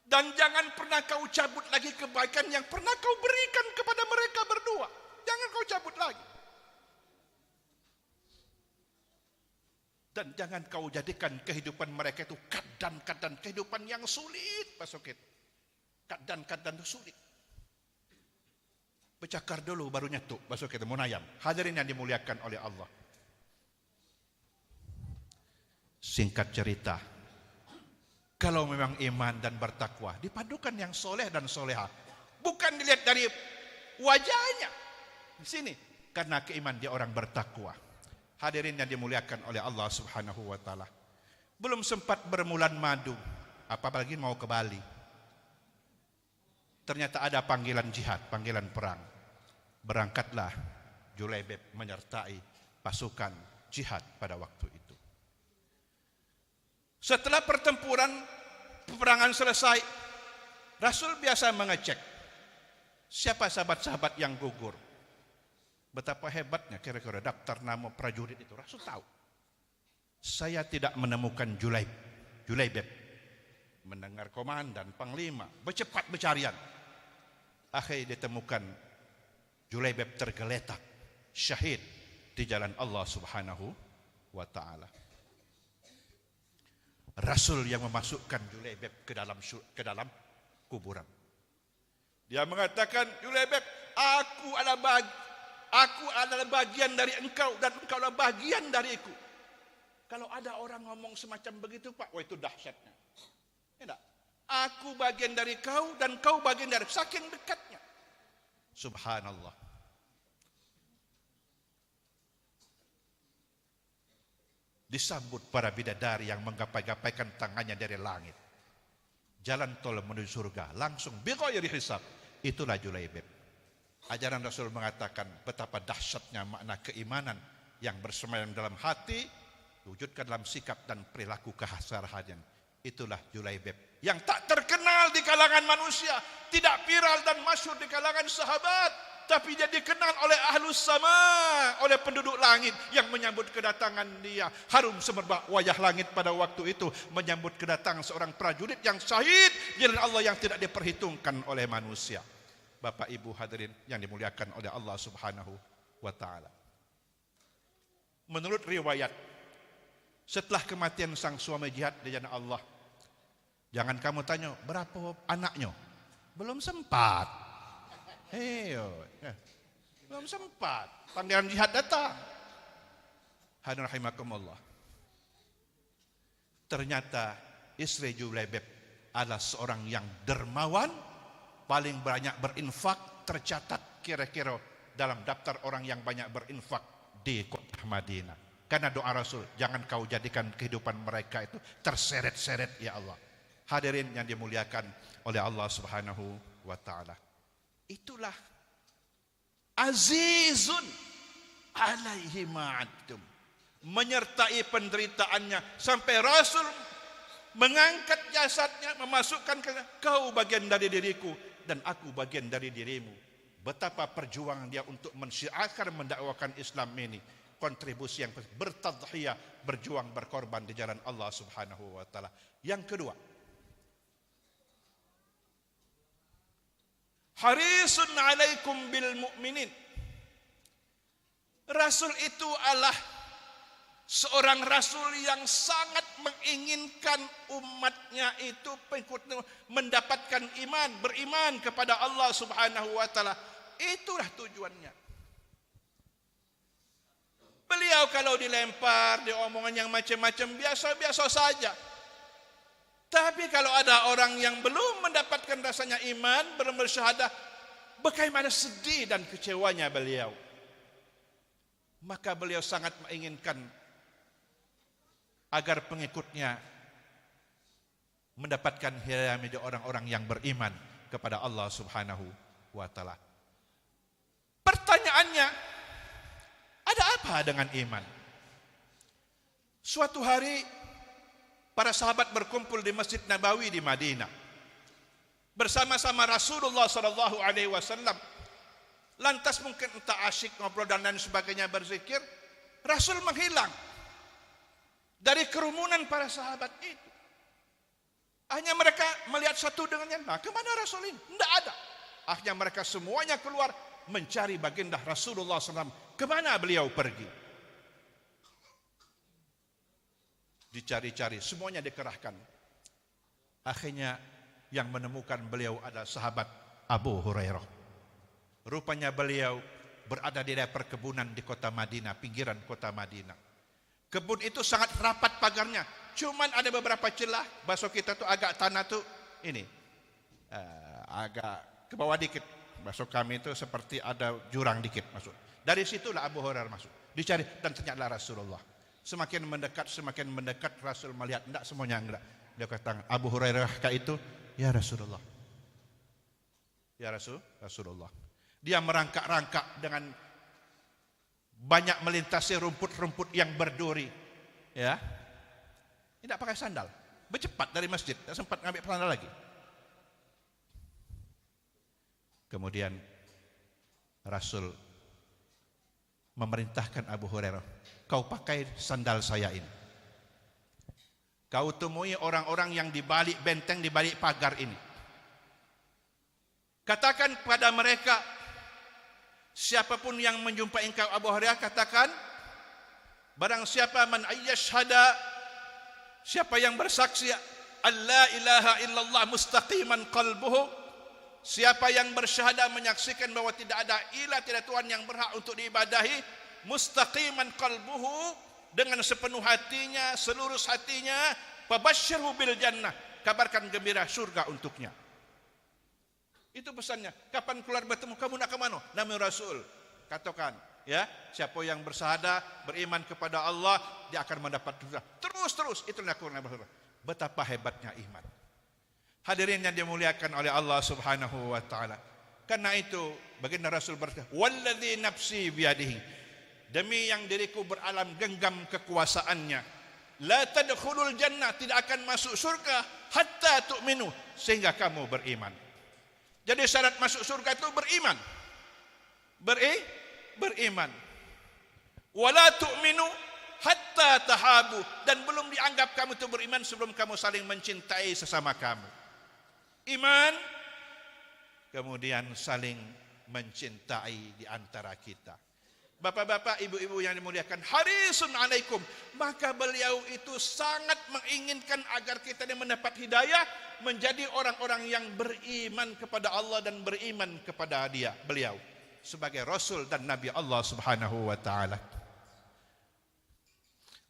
Dan jangan pernah kau cabut lagi kebaikan yang pernah kau berikan kepada mereka berdua. Jangan kau cabut lagi. Dan jangan kau jadikan kehidupan mereka itu keadaan-keadaan kehidupan yang sulit, Pak Sokit. Keadaan-keadaan sulit. Bercakar dulu baru nyetuk, Pak Sokit, munayam. Hadirin yang dimuliakan oleh Allah. Singkat cerita, kalau memang iman dan bertakwa, dipadukan yang soleh dan soleha. Bukan dilihat dari wajahnya, di sini karena keimanan dia orang bertakwa. Hadirin yang dimuliakan oleh Allah Subhanahu wa taala. Belum sempat bermulan madu, apalagi mau ke Bali. Ternyata ada panggilan jihad, panggilan perang. Berangkatlah Julaibib menyertai pasukan jihad pada waktu itu. Setelah pertempuran, peperangan selesai, Rasul biasa mengecek siapa sahabat-sahabat yang gugur. Betapa hebatnya kira-kira daftar nama prajurit itu. Rasul tahu. Saya tidak menemukan Julaibib. Mendengar komandan, panglima, bercepat pencarian. Akhirnya ditemukan Julaibib tergeletak, syahid di jalan Allah Subhanahu wa taala. Rasul yang memasukkan Julaibib ke dalam kuburan. Dia mengatakan, Julaibib, aku adalah bagian dari engkau dan engkau adalah bagian dariku. Kalau ada orang ngomong semacam begitu, Pak, wah itu dahsyatnya. Tidak. Aku bagian dari kau dan kau bagian dari saking dekatnya. Subhanallah. Disambut para bidadari yang menggapai-gapaikan tangannya dari langit. Jalan tol menuju surga langsung bighairi hisab. Itulah Julaibib. Ajaran Rasul mengatakan betapa dahsyatnya makna keimanan yang bersemayam dalam hati, wujudkan dalam sikap dan perilaku keseharian. Itulah Julaibib yang tak terkenal di kalangan manusia, tidak viral dan masyhur di kalangan sahabat, tapi dia dikenal oleh ahlus sama, oleh penduduk langit yang menyambut kedatangan dia. Harum semerbak wajah langit pada waktu itu menyambut kedatangan seorang prajurit yang syahid di jalan Allah yang tidak diperhitungkan oleh manusia. Bapak Ibu hadirin yang dimuliakan oleh Allah Subhanahu wa taala. Menurut riwayat, setelah kematian sang suami jihad di jalan Allah, jangan kamu tanya berapa anaknya. Belum sempat. Belum sempat. Panggilan jihad datang. Hadirin rahimakumullah. Ternyata istri Julaibib adalah seorang yang dermawan, paling banyak berinfak, tercatat kira-kira dalam daftar orang yang banyak berinfak di kota Madinah. Karena doa Rasul, jangan kau jadikan kehidupan mereka itu terseret-seret ya Allah. Hadirin yang dimuliakan oleh Allah Subhanahu wa taala. Itulah azizun alaihi ma'atum, menyertai penderitaannya sampai Rasul mengangkat jasadnya, memasukkan ke kau bagian dari diriku dan aku bagian dari dirimu. Betapa perjuangan dia untuk mensyiarkan, mendakwakan Islam ini. Kontribusi yang bertadhiyah, berjuang, berkorban di jalan Allah Subhanahu wa taala. Yang kedua, harisun alaikum bil mu'minin. Rasul itu adalah seorang rasul yang sangat menginginkan umatnya itu mendapatkan iman, beriman kepada Allah Subhanahu wa taala. Itulah tujuannya. Beliau kalau dilempar, diomongan yang macam-macam biasa-biasa saja. Tapi kalau ada orang yang belum mendapatkan rasanya iman, belum bersyahadah, bagaimana sedih dan kecewanya beliau. Maka beliau sangat menginginkan agar pengikutnya mendapatkan hidayah menjadi orang-orang yang beriman kepada Allah Subhanahu wa taala. Pertanyaannya, ada apa dengan iman? Suatu hari para sahabat berkumpul di Masjid Nabawi di Madinah bersama-sama Rasulullah sallallahu alaihi wasallam. Lantas mungkin entah asyik ngobrol dan lain sebagainya berzikir, Rasul menghilang dari kerumunan para sahabat itu. Akhirnya mereka melihat satu dengan yang lain. Kemana Rasul ini? Tidak ada. Akhirnya mereka semuanya keluar mencari baginda Rasulullah SAW. Kemana beliau pergi? Dicari-cari, semuanya dikerahkan. Akhirnya yang menemukan beliau adalah sahabat Abu Hurairah. Rupanya beliau berada di daerah perkebunan di kota Madinah, pinggiran kota Madinah. Kebun itu sangat rapat pagarnya, cuman ada beberapa celah. Bahasa kita tuh agak tanah tuh ini agak ke bawah dikit, Masuk kami itu seperti ada jurang dikit masuk. Dari situlah Abu Hurairah masuk. Dicari dan ternyata Rasulullah. Semakin mendekat Rasul melihat enggak semuanya enggak. Dia kata, Abu Hurairah kah itu? Ya Rasulullah. Ya Rasulullah. Dia merangkak-rangkak dengan banyak melintasi rumput-rumput yang berduri. Ya. Tidak pakai sandal. Bercepat dari masjid, tidak sempat ngambil sandal lagi. Kemudian Rasul memerintahkan Abu Hurairah, kau pakai sandal saya ini. Kau temui orang-orang yang di balik benteng, di balik pagar ini. Katakan kepada mereka, siapapun yang menjumpai engkau Abu Hurairah, katakan, barang siapa man ayyashhada, siapa yang bersaksi alla ilaha illallah mustaqiman qalbuhu, siapa yang bersyahadah menyaksikan bahwa tidak ada ilah, tidak Tuhan yang berhak untuk diibadahi, mustaqiman qalbuhu, dengan sepenuh hatinya, seluruh hatinya, fabasyirhu bil jannah, kabarkan gembira surga untuknya. Itu pesannya. Kapan keluar bertemu, kamu nak ke mana? Nama Rasul. Katakan, ya, siapa yang bersyahadah, beriman kepada Allah, dia akan mendapat surga. Terus, itulah Quran. Betapa hebatnya iman. Hadirin yang dimuliakan oleh Allah Subhanahu wa taala. Karena itu baginda Rasul berkata, "Walladzi nafsi biyadihi." Demi yang diriku beralam genggam kekuasaannya, la tadkhulul jannah, tidak akan masuk surga hatta tu'minu, sehingga kamu beriman. Jadi syarat masuk surga itu beriman. Beriman. Wala tu'minu hatta tahabu, dan belum dianggap kamu itu beriman sebelum kamu saling mencintai sesama kamu. Iman, kemudian saling mencintai di antara kita. Bapak-bapak, ibu-ibu yang dimuliakan, harisun alaikum, maka beliau itu sangat menginginkan agar kita ini mendapat hidayah, menjadi orang-orang yang beriman kepada Allah dan beriman kepada beliau sebagai Rasul dan Nabi Allah Subhanahu wa taala.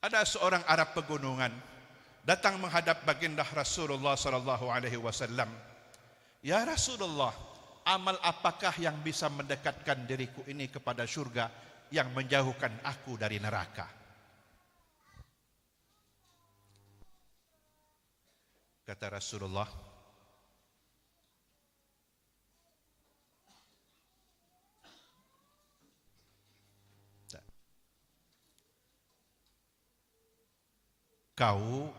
Ada seorang Arab pegunungan datang menghadap baginda Rasulullah sallallahu alaihi wasallam. Ya Rasulullah, amal apakah yang bisa mendekatkan diriku ini kepada surga, yang menjauhkan aku dari neraka? Kata Rasulullah, kau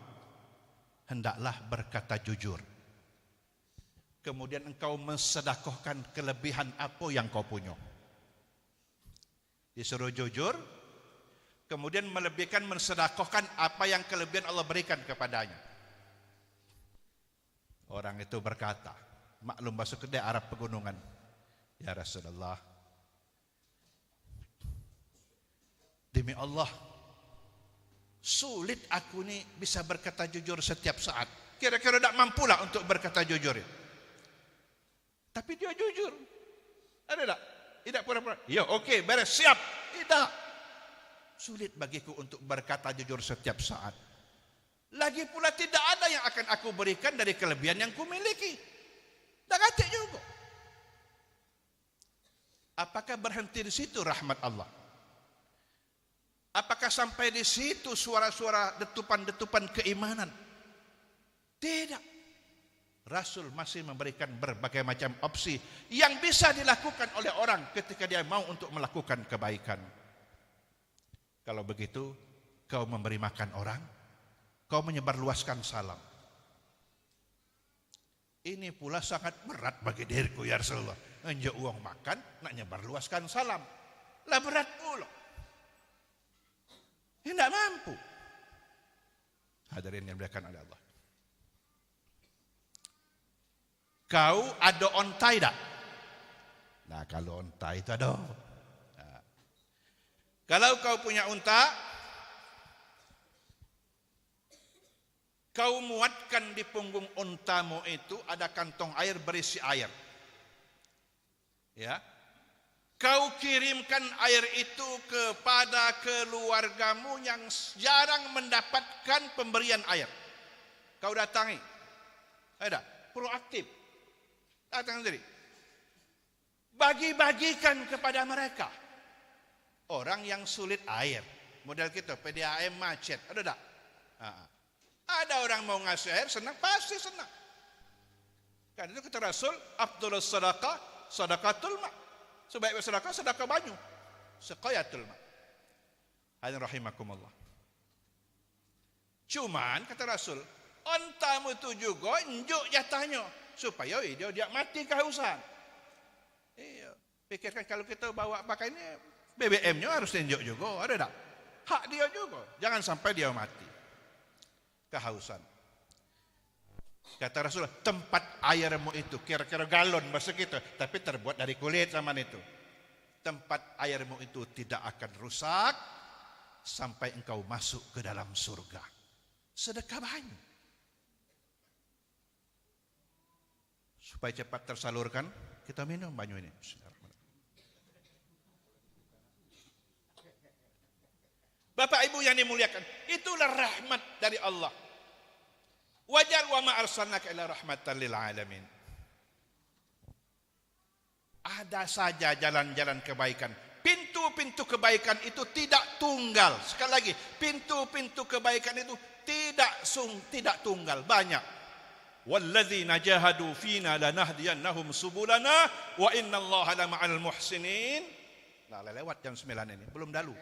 hendaklah berkata jujur. Kemudian engkau mensedekahkan kelebihan apa yang kau punya. Disuruh jujur, kemudian melebihkan, mensedekahkan apa yang kelebihan Allah berikan kepadanya. Orang itu berkata, maklum bahasa kedai Arab pegunungan, ya Rasulullah, demi Allah, sulit aku ni bisa berkata jujur setiap saat. Kira-kira tak mampulah untuk berkata jujur. Tapi dia jujur. Ada tak? Tidak pura-pura. Ya, okey, beres, siap. Tidak. Sulit bagiku untuk berkata jujur setiap saat. Lagi pula tidak ada yang akan aku berikan dari kelebihan yang kumiliki. Tak kata juga. Apakah berhenti di situ rahmat Allah? Apakah sampai di situ suara-suara detupan-detupan keimanan? Tidak. Rasul masih memberikan berbagai macam opsi yang bisa dilakukan oleh orang ketika dia mau untuk melakukan kebaikan. Kalau begitu, kau memberi makan orang, kau menyebarluaskan salam. Ini pula sangat berat bagi diriku ya Rasulullah. Menjak uang makan, nak nyebarluaskan salam. Lah berat pula. Tidak mampu. Hadirin yang dimuliakan oleh Allah. Kau ada ontai tak? Nah, kalau onta itu ada. Nah, kalau kau punya unta, kau muatkan di punggung untamu itu ada kantong air berisi air. Ya. Kau kirimkan air itu kepada keluargamu yang jarang mendapatkan pemberian air. Kau datangi. Ada, proaktif. Datang sendiri. bagi-bagikan kepada mereka. Orang yang sulit air, model kita PDAM macet, ada tak? Ada orang mau ngasih air senang, pasti senang. Kan itu kata Rasul, afdhalus sadaqah sadaqatul ma. Sebaik sedekah sedekah banyu, seqayatul ma. Hadirin rahimakumullah. Cuman kata Rasul, ontamu itu juga njuk jatahnya supaya dia mati kehausan. Iya, pikirkan kalau kita bawa pakai ini BBM-nya harus njuk juga, ada tak? Hak dia juga, jangan sampai dia mati kehausan. Kata Rasul, tempat airmu itu kira-kira galon bahasa kita, tapi terbuat dari kulit zaman itu. Tempat airmu itu tidak akan rusak sampai engkau masuk ke dalam surga. Sedekah banyu. Supaya cepat tersalurkan, kita minum banyu ini. Bapak Ibu yang dimuliakan, itulah rahmat dari Allah. Wajar wa ma arsalnaka illa rahmatan lil alamin. Ada saja jalan-jalan kebaikan. Pintu-pintu kebaikan itu tidak tunggal. Sekali lagi, pintu-pintu kebaikan itu tidak tunggal, banyak. Walladzina jahadu fina lanahdiyannahum subulana wa innallaha lama'al muhsinin. Nah, lewat jam 9 ini, belum dalu.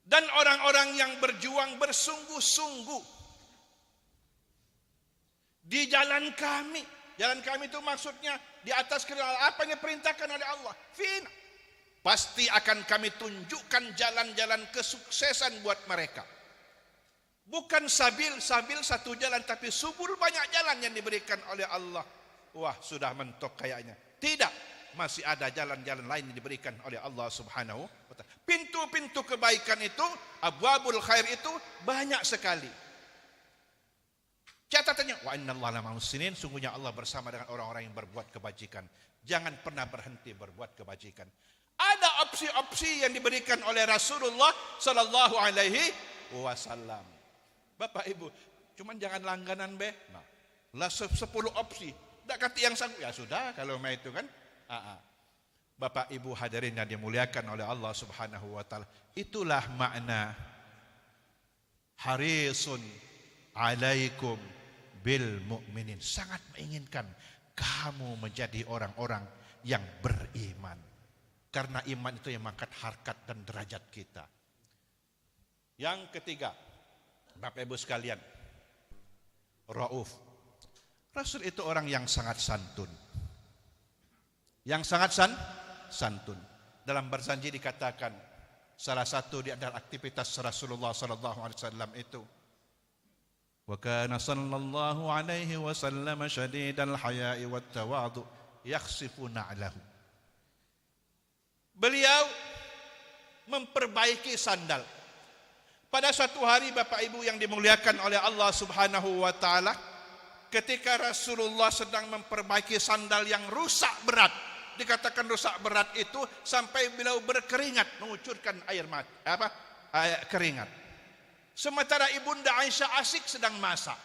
Dan orang-orang yang berjuang bersungguh-sungguh di jalan kami. Jalan kami itu maksudnya di atas apa yang diperintahkan oleh Allah. Fina. Pasti akan kami tunjukkan jalan-jalan kesuksesan buat mereka. Bukan sabil satu jalan, tapi subul banyak jalan yang diberikan oleh Allah. Wah, sudah mentok kayaknya. Tidak, masih ada jalan-jalan lain yang diberikan oleh Allah Subhanahu wa ta'ala. Pintu-pintu kebaikan itu, abwabul khair itu banyak sekali. Catatannya, wa innallaha lama'al muhsinin, sungguhnya Allah bersama dengan orang-orang yang berbuat kebajikan. Jangan pernah berhenti berbuat kebajikan. Ada opsi-opsi yang diberikan oleh Rasulullah sallallahu alaihi wasallam. Bapak Ibu, cuman jangan langganan be. Nah, lah 10 opsi. Tak kata yang sanggup, ya sudah kalau mau itu kan. Bapak Ibu hadirin yang dimuliakan oleh Allah Subhanahu wa taala. Itulah makna harisun alaikum bil mu'minin. Sangat menginginkan kamu menjadi orang-orang yang beriman. Karena iman itu yang mengangkat harkat dan derajat kita. Yang ketiga, Bapak Ibu sekalian, Rauf. Rasul itu orang yang sangat santun. Yang sangat santun. Dalam berjanji dikatakan, salah satu di antara aktivitas Rasulullah sallallahu alaihi wasallam itu, wa kana sallallahu alaihi wasallam syadidal haya'i wat tawadhu yakhsifu na'lahu. Beliau memperbaiki sandal. Pada suatu hari Bapak Ibu yang dimuliakan oleh Allah Subhanahu wa taala, ketika Rasulullah sedang memperbaiki sandal yang rusak berat. Dikatakan rusak berat itu sampai beliau berkeringat, mengucurkan air keringat. Sementara Ibunda Aisyah asik sedang masak.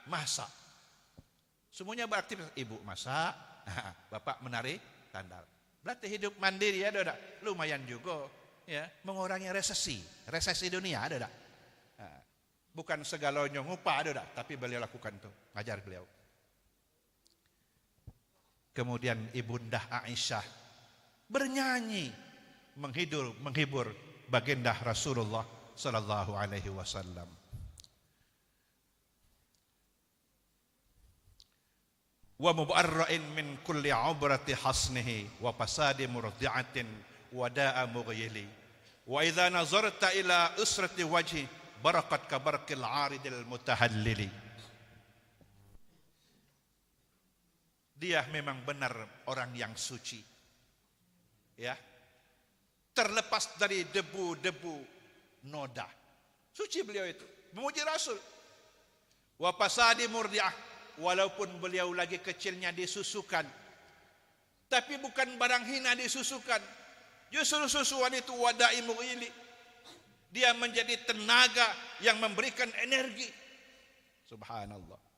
Masak. Semuanya beraktivitas. Ibu masak, bapak menarik sandal. Berarti hidup mandiri ya, ada lumayan juga ya, mengurangi resesi dunia ada tak? Bukan segalanya ngupah ada tak, tapi beliau lakukan tuh, ngajar beliau. Kemudian Ibunda Aisyah bernyanyi menghibur baginda Rasulullah sallallahu alaihi wasallam. Wa mubarra'in min kulli 'ubrati hasnihi wa fasadi murdi'atin wa da'a mughyili wa idza nazarta ila usrati wajhi barakat ka barqil 'aridil mutahallili. Dia memang benar orang yang suci, ya, terlepas dari debu-debu noda. Suci beliau itu, memuji Rasul. Wa fasadi murdi'ah, walaupun beliau lagi kecilnya disusukan, tapi bukan barang hina disusukan. Justru susuan itu wada'i mughili, dia menjadi tenaga yang memberikan energi. Subhanallah.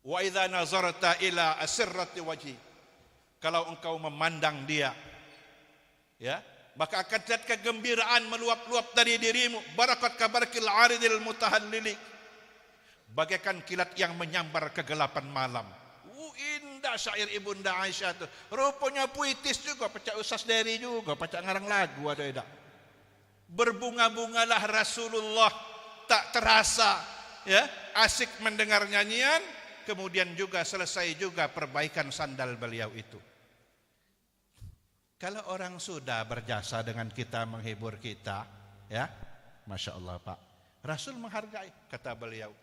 Wa idza nazarta ila asirrati wajhi, kalau engkau memandang dia, ya, maka akan terlihat kegembiraan meluap-luap dari dirimu. Barakat kabarkil aridil mutahallili, bagaikan kilat yang menyambar kegelapan malam. Indah syair Ibunda Aisyah tu. Rupanya puitis juga, pecah usas dari juga, pecah ngarang lagu ada tidak. Berbunga-bungalah Rasulullah, tak terasa, ya, asik mendengar nyanyian, kemudian juga selesai juga perbaikan sandal beliau itu. Kalau orang sudah berjasa dengan kita, menghibur kita, ya, Masya Allah Pak, Rasul menghargai, kata beliau,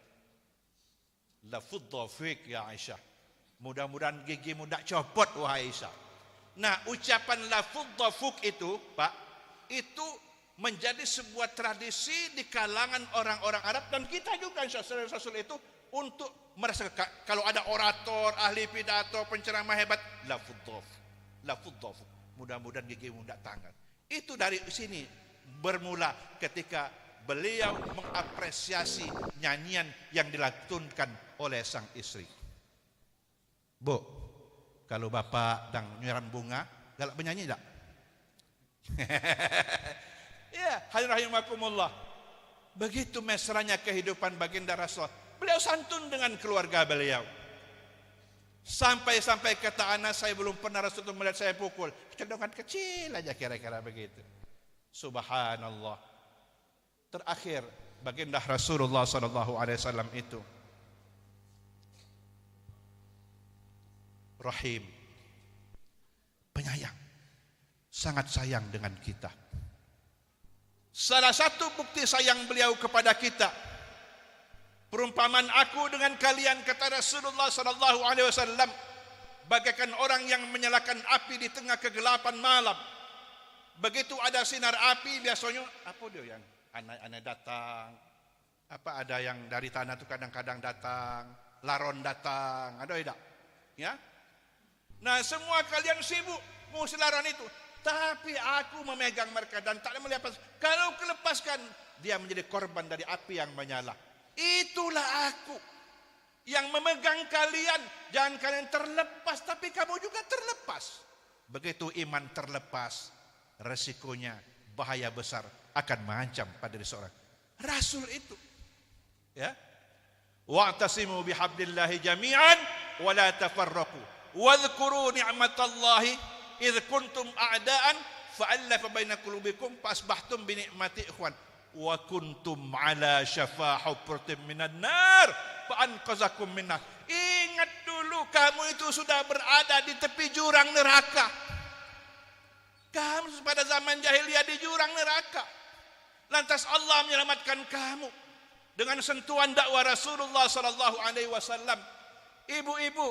la fudda fik ya Aisyah, mudah-mudahan gigimu tak copot wahai Aisyah. Nah, ucapan la fudda fuk itu Pak, itu menjadi sebuah tradisi di kalangan orang-orang Arab, dan kita juga Rasul itu untuk merasa kalau ada orator, ahli pidato, penceramah hebat, la fudda fuk, mudah-mudahan gigimu tak tangan. Itu dari sini bermula ketika beliau mengapresiasi nyanyian yang dilantunkan oleh sang istri. Bu, kalau bapak dan nyiram bunga, galak penyanyi tak? Ya, hadirin rahimakumullah. Begitu mesranya kehidupan baginda Rasul. Beliau santun dengan keluarga beliau. Sampai-sampai kata anak, saya belum pernah Rasul melihat saya pukul. Cenderungan kecil aja kira-kira begitu. Subhanallah. Terakhir baginda Rasulullah SAW itu Rahim, penyayang, sangat sayang dengan kita. Salah satu bukti sayang beliau kepada kita, perumpamaan aku dengan kalian, kata Rasulullah SAW, bagaikan orang yang menyalakan api di tengah kegelapan malam. Begitu ada sinar api, biasanya apa dia yang anak-anak datang, apa ada yang dari tanah itu kadang-kadang datang, laron datang, ada tidak? Ya. Nah, semua kalian sibuk mengusir laron itu, tapi aku memegang mereka dan tak melepas. Kalau kelepaskan, dia menjadi korban dari api yang menyala. Itulah aku yang memegang kalian. Jangan kalian terlepas, tapi kamu juga terlepas. Begitu iman terlepas, resikonya bahaya besar akan mengancam pada diri seorang. Rasul itu, ya, wa'tasimu bihablillahi jami'an wa la tafarraqu wadhkuru ni'matallahi idh kuntum a'daan fa'allafa baina qulubikum fasbahtum bi ni'mati ikhwan wa kuntum ala syafa hufratin minan nar fa anqazakum minna. Ingat dulu kamu itu sudah berada di tepi jurang neraka. Kamu pada zaman jahiliyah di jurang neraka. Lantas Allah menyelamatkan kamu dengan sentuhan dakwah Rasulullah sallallahu alaihi wasallam. Ibu-ibu,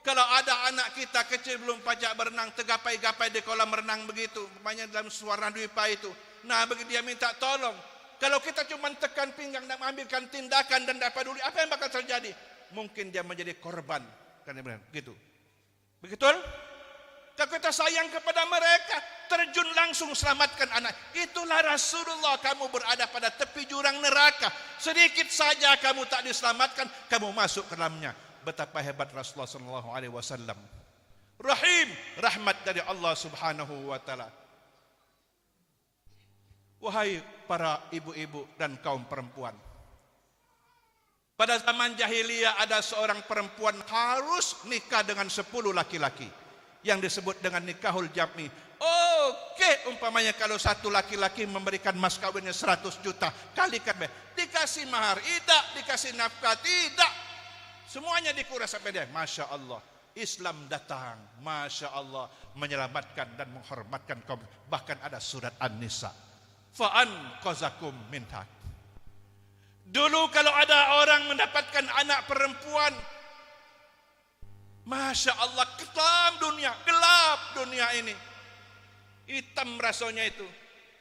kalau ada anak kita kecil belum pajak berenang, tergapai-gapai di kolam renang begitu, umpamanya dalam suara duipa itu. Nah, begitu dia minta tolong. Kalau kita cuma tekan pinggang dan mengambilkan tindakan dan tak peduli, apa yang bakal terjadi? Mungkin dia menjadi korban. Kan begitu. Begitu? Kalau kita sayang kepada mereka, terjun langsung selamatkan anak. Itulah Rasulullah, kamu berada pada tepi jurang neraka. Sedikit saja kamu tak diselamatkan, kamu masuk ke dalamnya. Betapa hebat Rasulullah SAW. Rahim, rahmat dari Allah Subhanahu wa taala. Wahai para ibu-ibu dan kaum perempuan, pada zaman jahiliyah ada seorang perempuan harus nikah dengan 10 laki-laki yang disebut dengan nikahul jam'i. Oke, umpamanya kalau satu laki-laki memberikan mas kawinnya 100 juta, kalikan dikasih mahar tidak, dikasih nafkah tidak, semuanya dikuras sampai dia. Masya Allah, Islam datang, Masya Allah, menyelamatkan dan menghormatkan kaum. Bahkan ada surat An-Nisa, fa'an qazakum minha. Dulu kalau ada orang mendapatkan anak perempuan, Masya Allah, gelap dunia ini, hitam rasanya itu.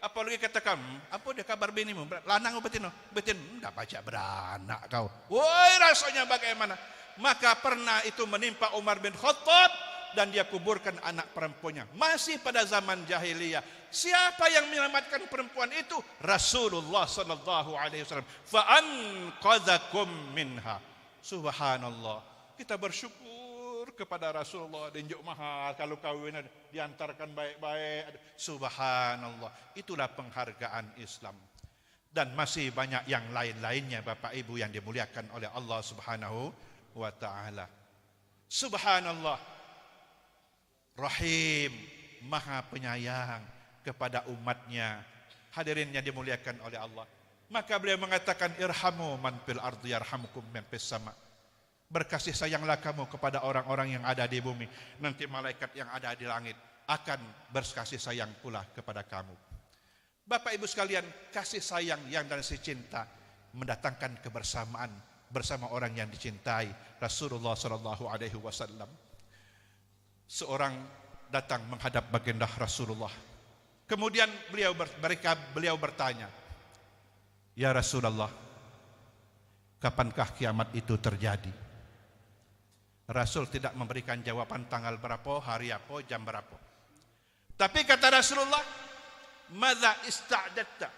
Apalagi katakan, apa dia kabar binimu? Lanang atau betin? Betin, enggak baca beranak kau. Woi, rasanya bagaimana? Maka pernah itu menimpa Umar bin Khattab dan dia kuburkan anak perempuannya. Masih pada zaman jahiliyah. Siapa yang menyelamatkan perempuan itu? Rasulullah sallallahu alaihi wasallam. Fa anqadzakum minha. Subhanallah. kita bersyukur kepada Rasulullah, dinjuk mahal kalau kawin diantarkan baik-baik. Subhanallah, itulah penghargaan Islam. Dan masih banyak yang lain-lainnya Bapak Ibu yang dimuliakan oleh Allah Subhanahu wa ta'ala. Subhanallah, Rahim, Maha Penyayang kepada umatnya. Hadirin yang dimuliakan oleh Allah. Maka beliau mengatakan, irhamu man fil ardi yarhamukum man fis sama. Berkasih sayanglah kamu kepada orang-orang yang ada di bumi. Nanti malaikat yang ada di langit akan berkasih sayang pula kepada kamu. Bapak Ibu sekalian, kasih sayang yang dan si cinta mendatangkan kebersamaan bersama orang yang dicintai. Rasulullah sallallahu alaihi wasallam. Seorang datang menghadap baginda Rasulullah. Kemudian beliau bertanya, "Ya Rasulullah, kapankah kiamat itu terjadi?" Rasul tidak memberikan jawaban tanggal berapa, hari apa, jam berapa. Tapi kata Rasulullah, "Madza ista'datta?"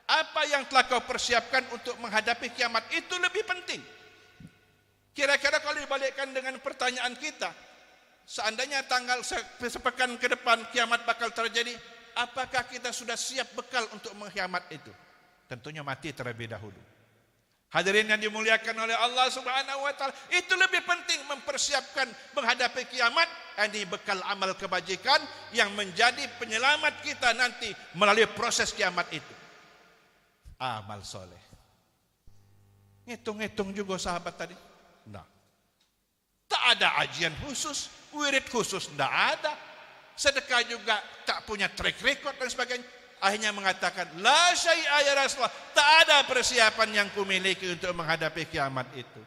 Apa yang telah kau persiapkan untuk menghadapi kiamat itu lebih penting. Kira-kira kalau dibalikkan dengan pertanyaan kita, seandainya tanggal sepekan ke depan kiamat bakal terjadi, apakah kita sudah siap bekal untuk mengkhianat itu? Tentunya mati terlebih dahulu. Hadirin yang dimuliakan oleh Allah Subhanahu wa ta'ala, itu lebih penting mempersiapkan menghadapi kiamat. Ini bekal amal kebajikan yang menjadi penyelamat kita nanti melalui proses kiamat itu. Amal soleh. Ngitung-ngitung juga sahabat tadi. Nah, tak ada ajian khusus, wirid khusus tidak ada. Sedekah juga tak punya track record dan sebagainya. Akhirnya mengatakan, la syai'a ya Rasulullah, tak ada persiapan yang kumiliki untuk menghadapi kiamat itu.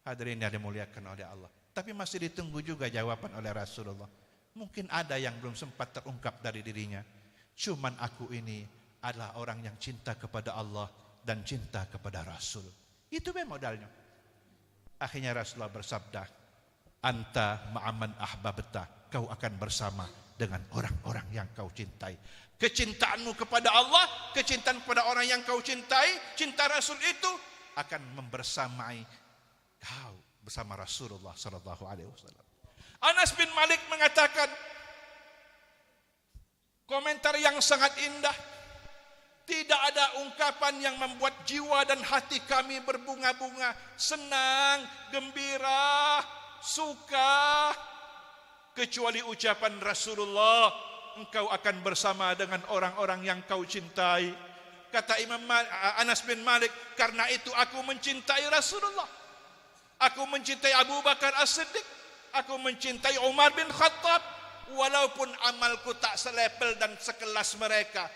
Hadirin yang dimuliakan oleh Allah. Tapi masih ditunggu juga jawaban oleh Rasulullah. Mungkin ada yang belum sempat terungkap dari dirinya. Cuman aku ini adalah orang yang cinta kepada Allah dan cinta kepada Rasul. Itu memang modalnya. Akhirnya Rasulullah bersabda, anta ma'aman ahbabta, kau akan bersama dengan orang-orang yang kau cintai. Kecintaanmu kepada Allah, kecintaan kepada orang yang kau cintai, cinta Rasul itu akan membersamai kau bersama Rasulullah sallallahu alaihi wasallam. Anas bin Malik mengatakan komentar yang sangat indah. Tidak ada ungkapan yang membuat jiwa dan hati kami berbunga-bunga, senang, gembira, suka, kecuali ucapan Rasulullah, engkau akan bersama dengan orang-orang yang kau cintai. Kata Anas bin Malik, karena itu aku mencintai Rasulullah. Aku mencintai Abu Bakar As-Siddiq. Aku mencintai Umar bin Khattab. Walaupun amalku tak selepel dan sekelas mereka,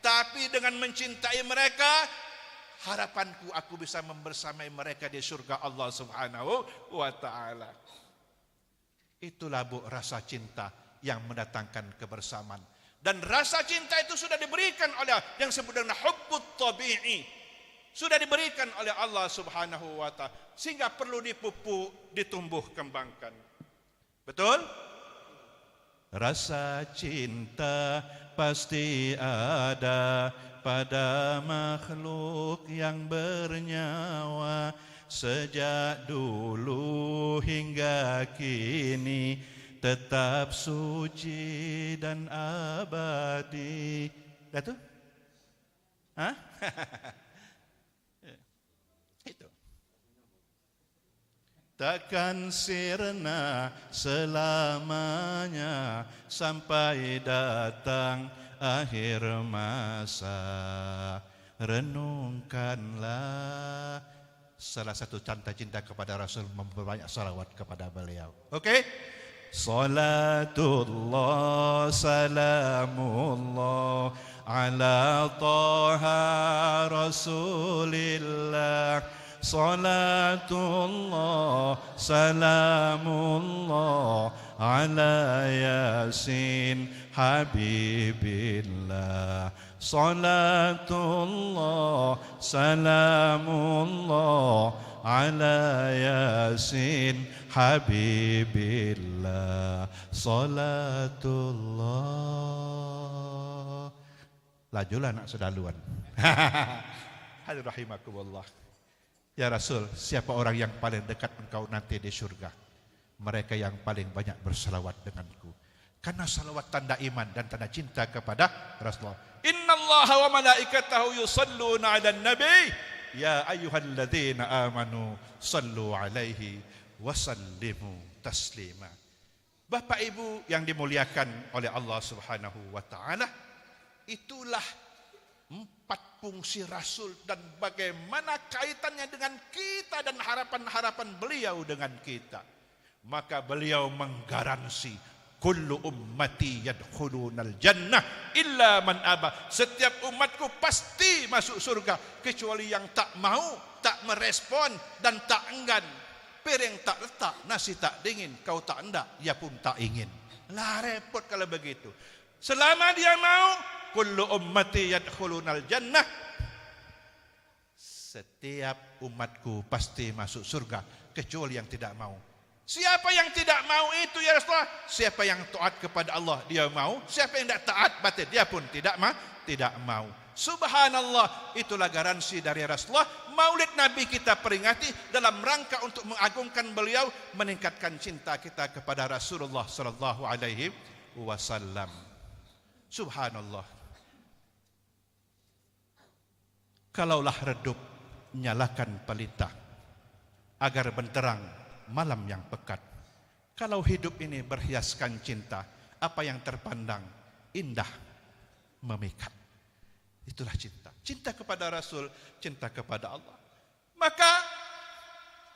tapi dengan mencintai mereka, harapanku aku bisa membersamai mereka di surga Allah Subhanahu wa ta'ala. Itulah rasa cinta yang mendatangkan kebersamaan. Dan rasa cinta itu sudah diberikan oleh yang disebut dengan hubbut tabi'i. Sudah diberikan oleh Allah Subhanahu wa ta'ala. Sehingga perlu dipupuk, ditumbuh kembangkan. Betul? Rasa cinta pasti ada pada makhluk yang bernyawa. Sejak dulu hingga kini tetap suci dan abadi. Dah tu? Hah? Itu. Takkan sirna selamanya sampai datang akhir masa. Renungkanlah. Salah satu tanda cinta kepada Rasul memperbanyak salawat kepada beliau. Okey? Salatullah salamullah ala taha Rasulillah. Salatullah salamullah ala Yasin Habibillah. Salatullah salamullah ala Yasin Habibillah. Salatullah. Lajulah nak sedaluan. Hadirin rahimakumullah. Ya Rasul, siapa orang yang paling dekat engkau nanti di surga? Mereka yang paling banyak bersalawat denganku. Karena salawat tanda iman dan tanda cinta kepada Rasulullah. Inna Allah wa malaikatahu yusalluna ala nabi. Ya ayyuhalladzina amanu sallu alaihi wa sallimu taslima. Bapak Ibu yang dimuliakan oleh Allah Subhanahu wa taala, itulah 4 fungsi Rasul dan bagaimana kaitannya dengan kita dan harapan-harapan beliau dengan kita. Maka beliau menggaransi kullu ummati yadkhulunal jannah illa man aba. Setiap umatku pasti masuk surga kecuali yang tak mau, tak merespon dan tak enggan. Piring tak letak, nasi tak dingin, kau tak hendak, dia pun tak ingin. Lah repot kalau begitu. Selama dia mau, kullu ummati yadkhulunal jannah, setiap umatku pasti masuk surga kecuali yang tidak mau. Siapa yang tidak mau itu ya Rasulullah? Siapa yang taat kepada Allah dia mau, siapa yang tidak taat batin dia pun tidak mau. Subhanallah, itulah garansi dari Rasulullah. Maulid Nabi kita peringati dalam rangka untuk mengagungkan beliau, meningkatkan cinta kita kepada Rasulullah sallallahu alaihi wasallam. Subhanallah. Kalaulah redup, nyalakan pelita agar benterang malam yang pekat. Kalau hidup ini berhiaskan cinta, apa yang terpandang indah memikat. Itulah cinta. Cinta kepada Rasul, cinta kepada Allah. Maka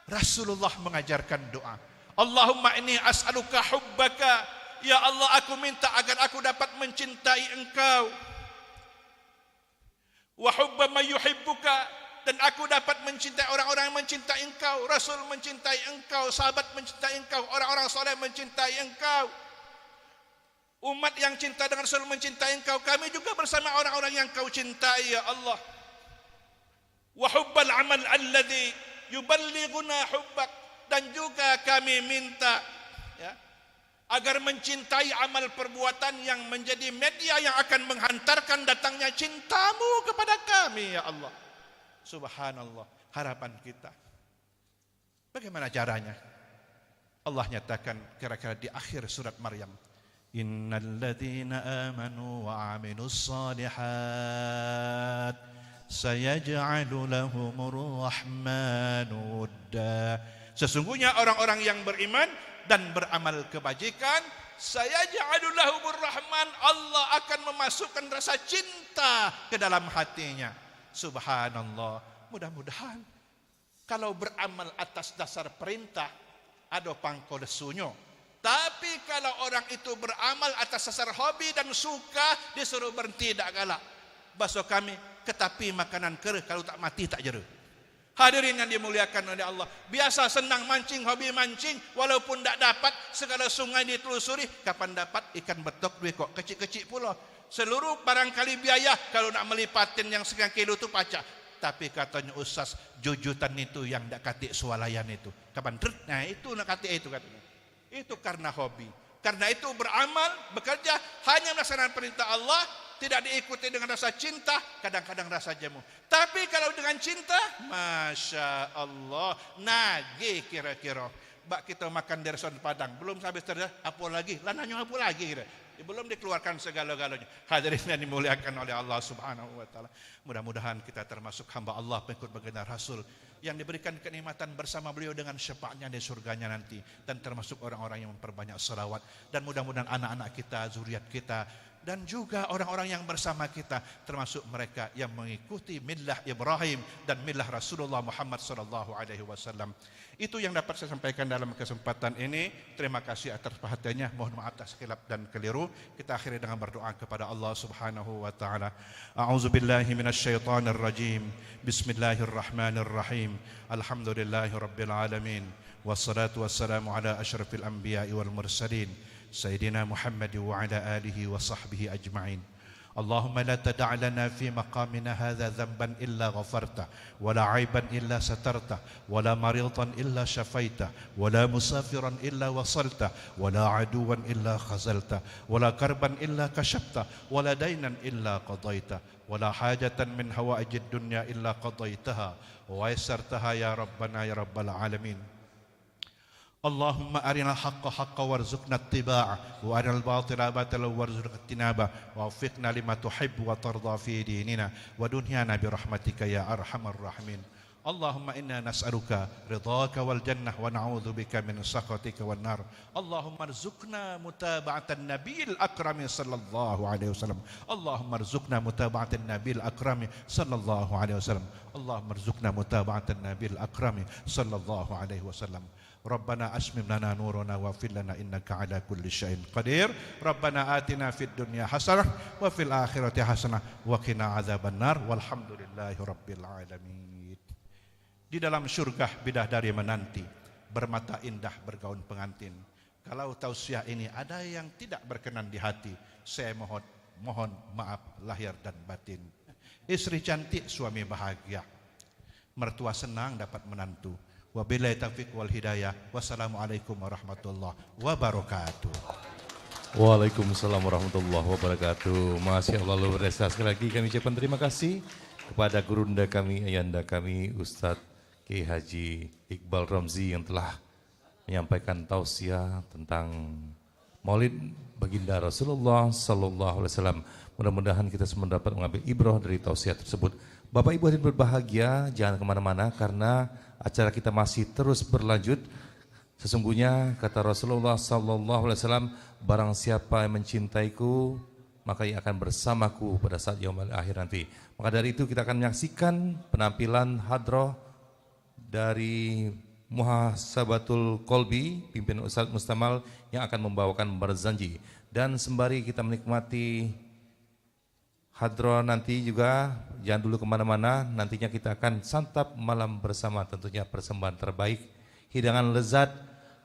Rasulullah mengajarkan doa. Allahumma inni as'aluka hubbaka. Ya Allah, aku minta agar aku dapat mencintai Engkau. Wa hubba man yuhibbuka, dan aku dapat mencintai orang-orang yang mencintai Engkau. Rasul mencintai Engkau, sahabat mencintai Engkau, orang-orang soleh mencintai Engkau. Umat yang cinta dengan Rasul mencintai Engkau. Kami juga bersama orang-orang yang Kau cintai ya Allah. Wa hubbal amal alladhi yuballighuna hubbak, dan juga kami minta ya, agar mencintai amal perbuatan yang menjadi media yang akan menghantarkan datangnya cintamu kepada kami ya Allah. Subhanallah, harapan kita. Bagaimana caranya? Allah nyatakan kira-kira di akhir surat Maryam. Innal ladzina amanu wa 'amilus shalihat sayaj'alu lahumur rahmanu wudda. Sesungguhnya orang-orang yang beriman dan beramal kebajikan, sayaj'alu lahumur rahman, Allah akan memasukkan rasa cinta ke dalam hatinya. Subhanallah. Mudah-mudahan kalau beramal atas dasar perintah ada pangko desunyo. Tapi kalau orang itu beramal atas dasar hobi dan suka, disuruh berhenti tak galak. Bahasa kami, ketapi makanan kerah kalau tak mati tak jera. Hadirin yang dimuliakan oleh Allah, biasa senang mancing, hobi mancing, walaupun tak dapat segala sungai ditelusuri, kapan dapat ikan betok duit kok kecil-kecil pula. Seluruh barangkali biaya kalau nak melipatin yang sekian kilo tu pacak. Tapi katanya ustaz, jujutan itu yang tak katik swalayan itu. Kapan dret? Nah itu nak katik itu katanya. Itu karena hobi. Karena itu beramal, bekerja hanya melaksanakan perintah Allah, tidak diikuti dengan rasa cinta, kadang-kadang rasa jemu. Tapi kalau dengan cinta, Masya Allah, nagih kira-kira. Bak kita makan di restoran Padang, belum habis terdah, apa lagi? Lananya apa lagi kira? Belum dikeluarkan segala-galanya. Hadirin yang dimuliakan oleh Allah Subhanahu wa taala. Mudah-mudahan kita termasuk hamba Allah pengikut baginda Rasul yang diberikan kenikmatan bersama beliau dengan syafaatnya di surganya nanti, dan termasuk orang-orang yang memperbanyak selawat, dan mudah-mudahan anak-anak kita, zuriat kita, dan juga orang-orang yang bersama kita termasuk mereka yang mengikuti millah Ibrahim dan millah Rasulullah Muhammad sallallahu alaihi wasallam. Itu yang dapat saya sampaikan dalam kesempatan ini. Terima kasih atas perhatiannya. Mohon maaf atas khilaf dan keliru. Kita akhiri dengan berdoa kepada Allah Subhanahu wa taala. A'udzubillahi minasyaitonir rajim. Bismillahirrahmanirrahim. Alhamdulillahirabbil alamin. Wassalatu wassalamu ala asyrafil anbiya'i wal mursalin. Sayyidina Muhammad wa ala alihi wa sahbihi ajma'in. اللهم لا تدع لنا في مقامنا هذا ذنبا إلا غفرته ولا عيبا إلا سترته ولا مريضا إلا شفيته ولا مسافرا إلا وصلته ولا عدوا إلا خزلته ولا كربا إلا كشفته ولا دينا إلا قضيته ولا حاجة من حوائج الدنيا إلا قضيتها ويسرتها يا ربنا يا رب العالمين. اللهم أرنا الحق حقا وارزقنا اتباعه وأرنا الباطل باطلا وارزقنا اجتنابه ووفقنا لما تحب وترضى في ديننا ودنيانا برحمتك يا أرحم الراحمين. اللهم إنا نسألك رضاك والجنة ونعوذ بك من سخطك والنار. اللهم ارزقنا متابعة النبي الأكرم صلى الله عليه وسلم. اللهم ارزقنا متابعة النبي الأكرم صلى الله عليه وسلم. اللهم ارزقنا متابعة النبي الأكرم صلى الله عليه وسلم. ربنا أشمم لنا نورنا واغفر لنا إنك على كل شيء قدير. ربنا آتنا في الدنيا حسنة وفي الآخرة حسنة وقنا عذاب النار والحمد لله رب العالمين. Di dalam surga bidadari menanti, bermata indah bergaun pengantin. Kalau tausiah ini ada yang tidak berkenan di hati, saya mohon maaf lahir dan batin. Istri cantik, suami bahagia, mertua senang dapat menantu. Wabillahi taufiq wal hidayah. Wassalamualaikum warahmatullahi wabarakatuh. Waalaikumsalam warahmatullahi wabarakatuh. Masya Allah luar biasa. Sekali lagi kami ucapkan terima kasih kepada gurunda kami, ayanda kami, Ustadz Kiai Haji Iqbal Ramzi yang telah menyampaikan tausiah tentang Maulid Baginda Rasulullah Sallallahu Alaihi Wasallam. Mudah-mudahan kita semua dapat mengambil ibrah dari tausiah tersebut. Bapak Ibu hadirin berbahagia, jangan kemana-mana karena acara kita masih terus berlanjut. Sesungguhnya kata Rasulullah Sallallahu Alaihi Wasallam, barang siapa yang mencintaiku maka ia akan bersamaku pada saat yaumul akhir nanti. Maka dari itu kita akan menyaksikan penampilan hadroh dari Muhasabatul Kolbi, pimpinan Ustadz Mustamal yang akan membawakan berzanji. Dan sembari kita menikmati hadroh nanti juga, jangan dulu kemana-mana, nantinya kita akan santap malam bersama, tentunya persembahan terbaik, hidangan lezat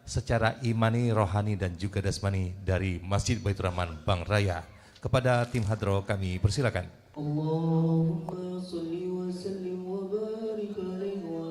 secara imani, rohani dan juga dasmani dari Masjid Baitur Rahman Bank Raya. Kepada tim hadroh kami persilakan. Allahumma salli wa sallim wa barik alaihi wa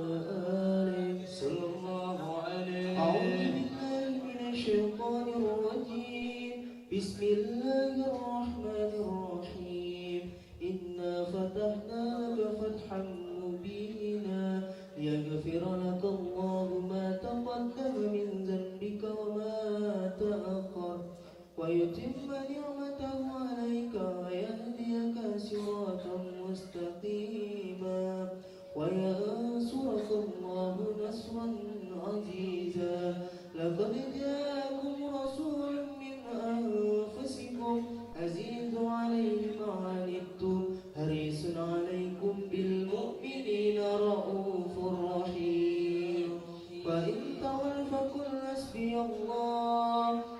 alihi sallallahu alaihi. A'udzu billahi minasy syaithanir rajim. Bismillahirrahmanirrahim. Inna fatahna laka fathan mubina liyaghfira laka Allahu ma taqaddama min dhanbika wa ma ta'akhkhar wa yutimma ni'matahu 'alaika wa yahdiyaka siratan mustaqima wa yansuraka Allahu nasran 'aziza. Laqad ja'akum rasulun min anfusikum azizun 'alayhi ma 'anittum harisun 'alaykum bil mu'minina ra'ufur rahim. Wa in tawallaw faqul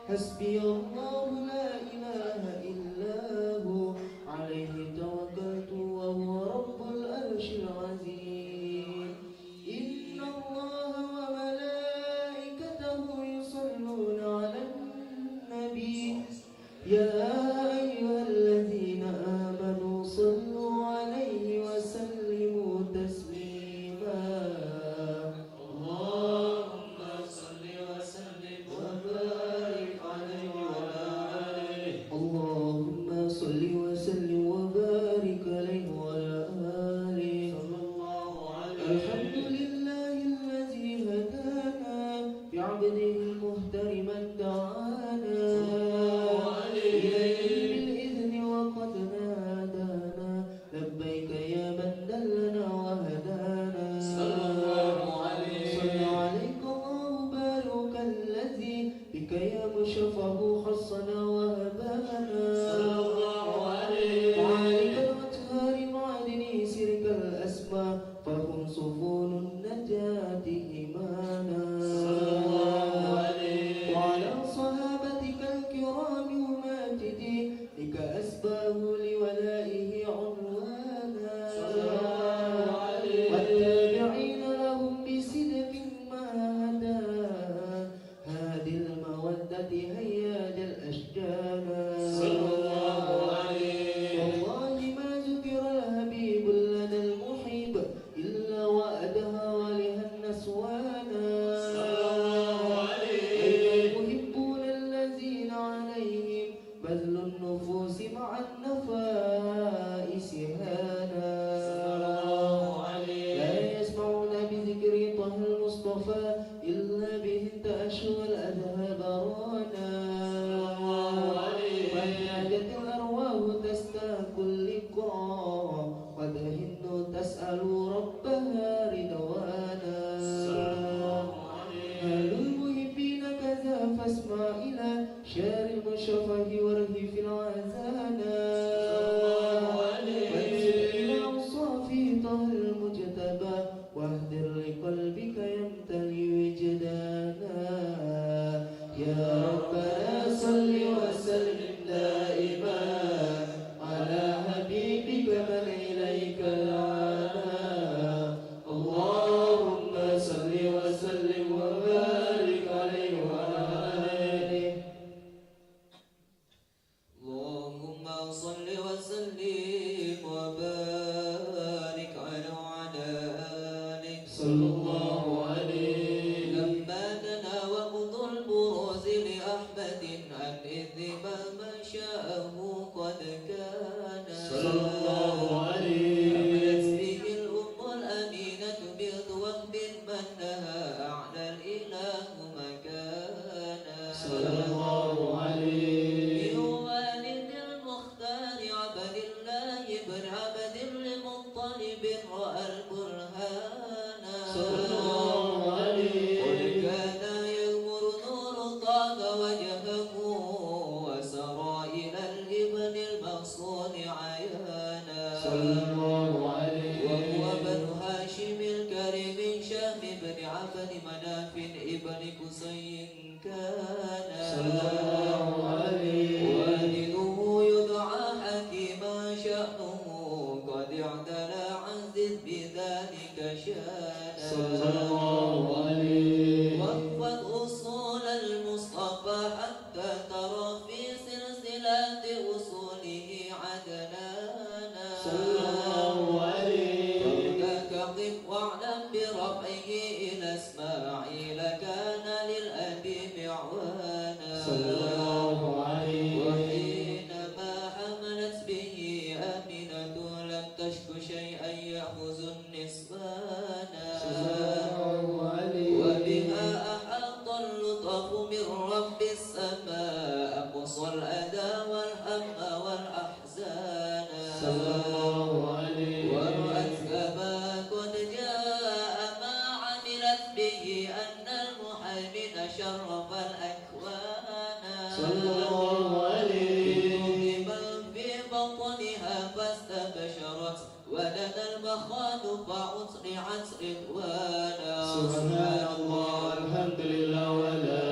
hasbiyallahu la ilaha illahu alaihi tawakkaltu wa huwa rabbul arsyil azim. صلى الله عليه قد كان يغمر نور طه وجهه وسرى إلى الابن المقصود عيانا صلى الله عليه وهو بن هاشم الكريم شام بن عبد مناف ابن قصي كان صلى الله عليه والده يدعى حكيما شأنه قد اعتلى عن ذي بذلك شانا صلى الله عليه واحفظ أصول المصطفى حتى ترى في سلسلة أصوله عدنانا صلى الله عليه فردك قف واعلم برفعه إلى إسماعيل كان للأديب عوانا صلى الله عليه وحينما حملت به آمنة لم تشك شيئا يأخذ النسبانا وبها أحاط اللطف من رب السماء أقصى الأذى والهم والأحزان ورأت كما قد جاء ما عملت به أن المهيمن شرف الأكوان من في بطنها فاستبشرت ولد المخاض فأسرعت رضوانا سبحان الله الحمد لله ولا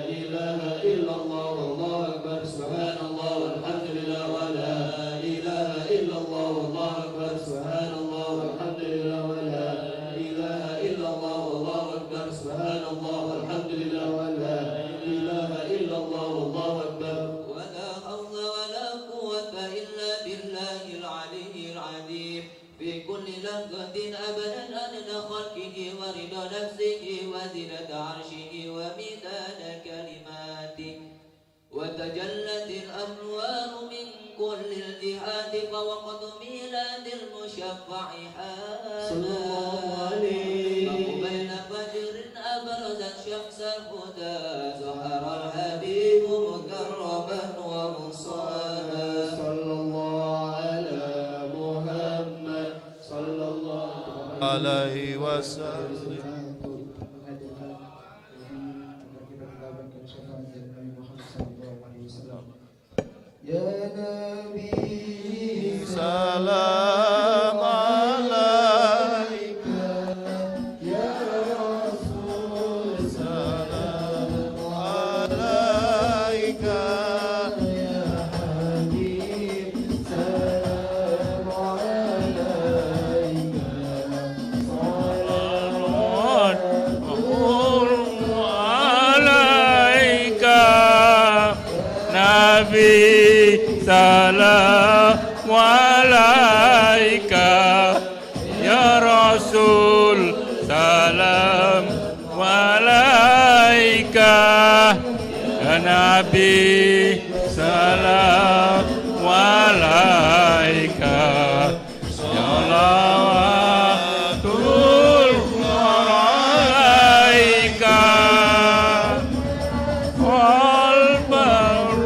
إله إلا الله والله أكبر سبحان الله والحمد لله ولا إله إلا الله والله أكبر سبحان الله والحمد لله ولا إله إلا الله والله أكبر سبحان الله والحمد لله ولا إله إلا الله والله أكبر ولا حول ولا قوة إلا بالله العلي العظيم في كل لحظة أبدا عدد خلقه ورضا نفسه وزنة عرشه ومداد كلماته وتجلت الأنوار من كل الجهات فوقت ميلاد المشفع صلى الله عليه بين فجر أبرزت شمس الهدى ظهر الحبيب مكرما ومصانا صلى الله على محمد صلى الله عليه وسلم. يا نبي Salam alaika يا رسول salam alaika يا حبيب سلام عليك صلوات عليك نبي سلام عليك يا رسول سلام عليك يا نبي سلام عليك صلوات الله عليك والبر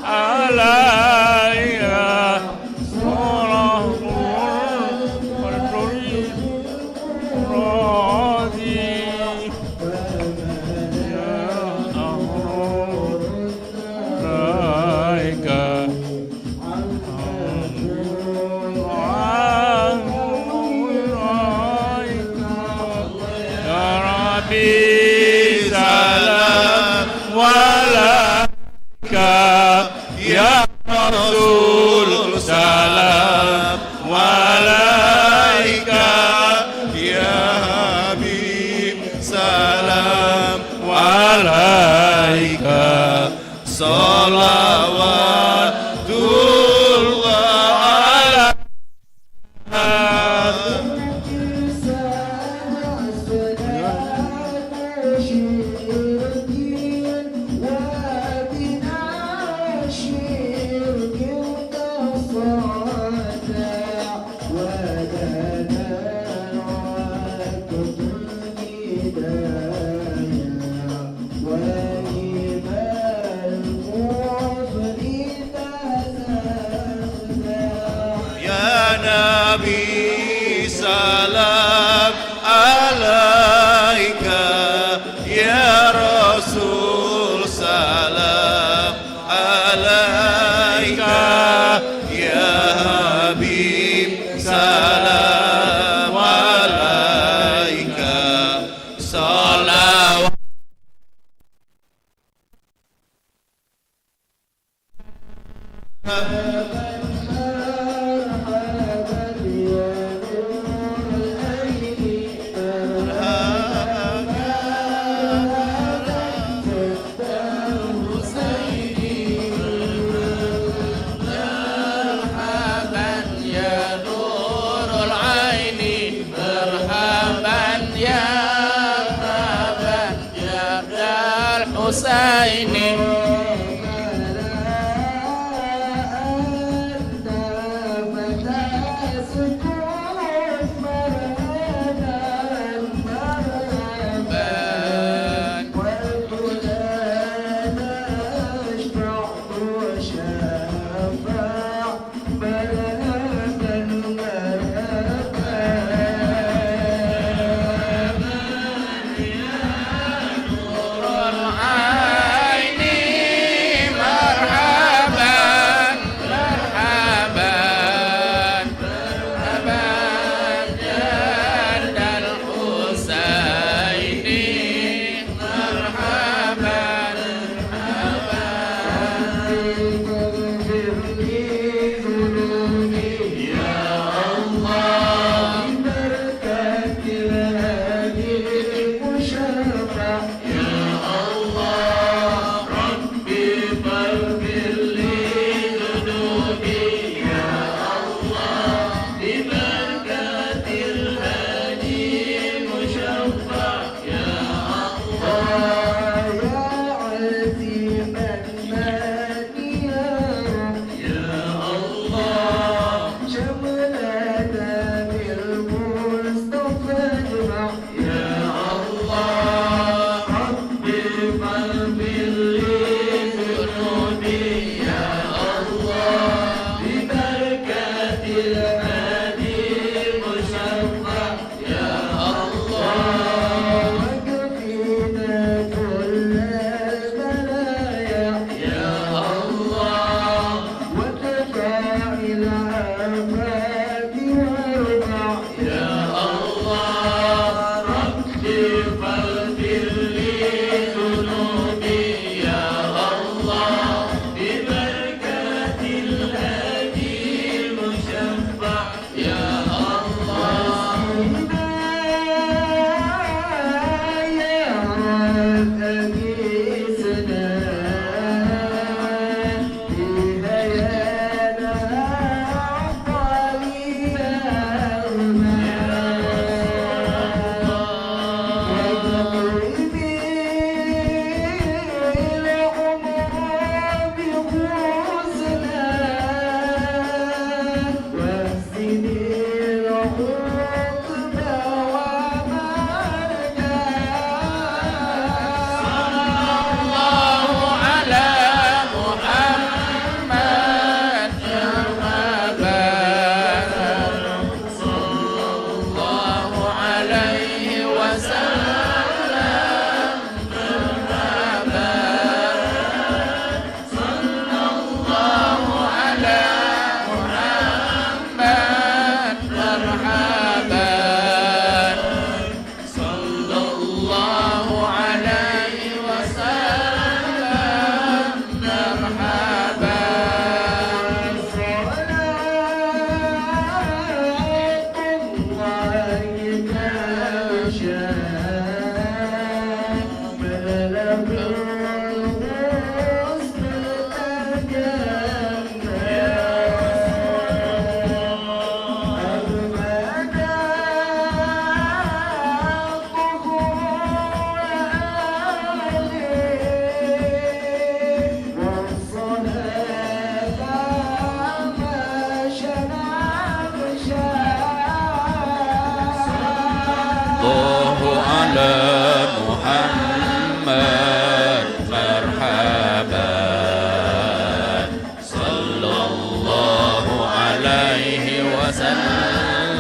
علي صلاة راضي يا أمر عليك يا ربي سلام عليك يا رسول سلام عليك Ya Habib salam عليك salawatullah Ya Nabi salam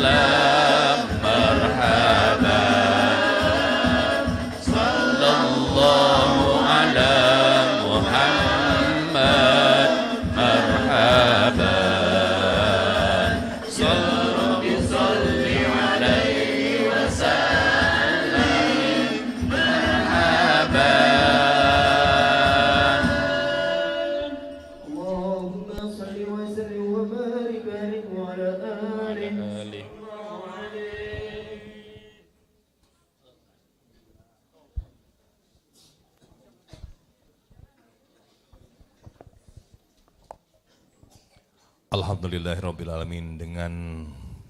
salam marhaba sallallahu ala Muhammad marhaba sallallahu salli alaihi wasallam marhaba اللهم صل وسلم وبارك عليه وعلى آله Alhamdulillahirrabbilalamin. Dengan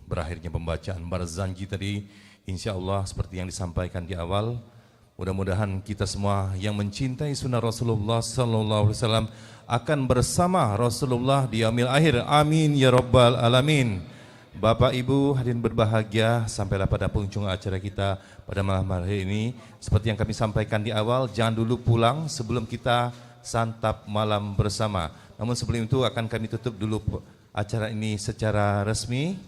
berakhirnya pembacaan Barzanji tadi, insya Allah seperti yang disampaikan di awal, mudah-mudahan kita semua yang mencintai sunnah Rasulullah SAW akan bersama Rasulullah di yaumil akhir. Amin ya rabbal alamin. Bapak Ibu hadirin berbahagia, sampailah pada penghujung acara kita pada malam hari ini. Seperti yang kami sampaikan di awal, jangan dulu pulang sebelum kita santap malam bersama. Namun sebelum itu akan kami tutup dulu acara ini secara resmi.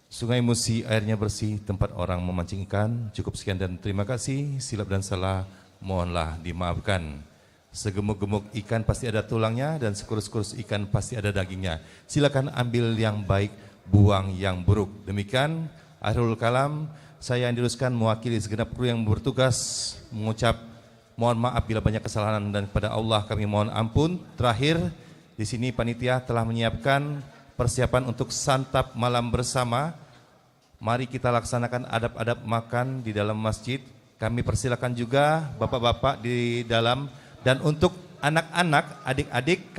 Sungai Musi airnya bersih, tempat orang memancing ikan. Cukup sekian dan terima kasih. Silap dan salah mohonlah dimaafkan. Segemuk-gemuk ikan pasti ada tulangnya dan sekurus-kurus ikan pasti ada dagingnya. Silakan ambil yang baik, buang yang buruk. Demikian akhirul kalam, saya yang diruskan mewakili segenap kru yang bertugas mengucap mohon maaf bila banyak kesalahan dan kepada Allah kami mohon ampun. Terakhir, di sini panitia telah menyiapkan persiapan untuk santap malam bersama. Mari kita laksanakan adab-adab makan di dalam masjid. Kami persilakan juga bapak-bapak di dalam, dan untuk anak-anak, adik-adik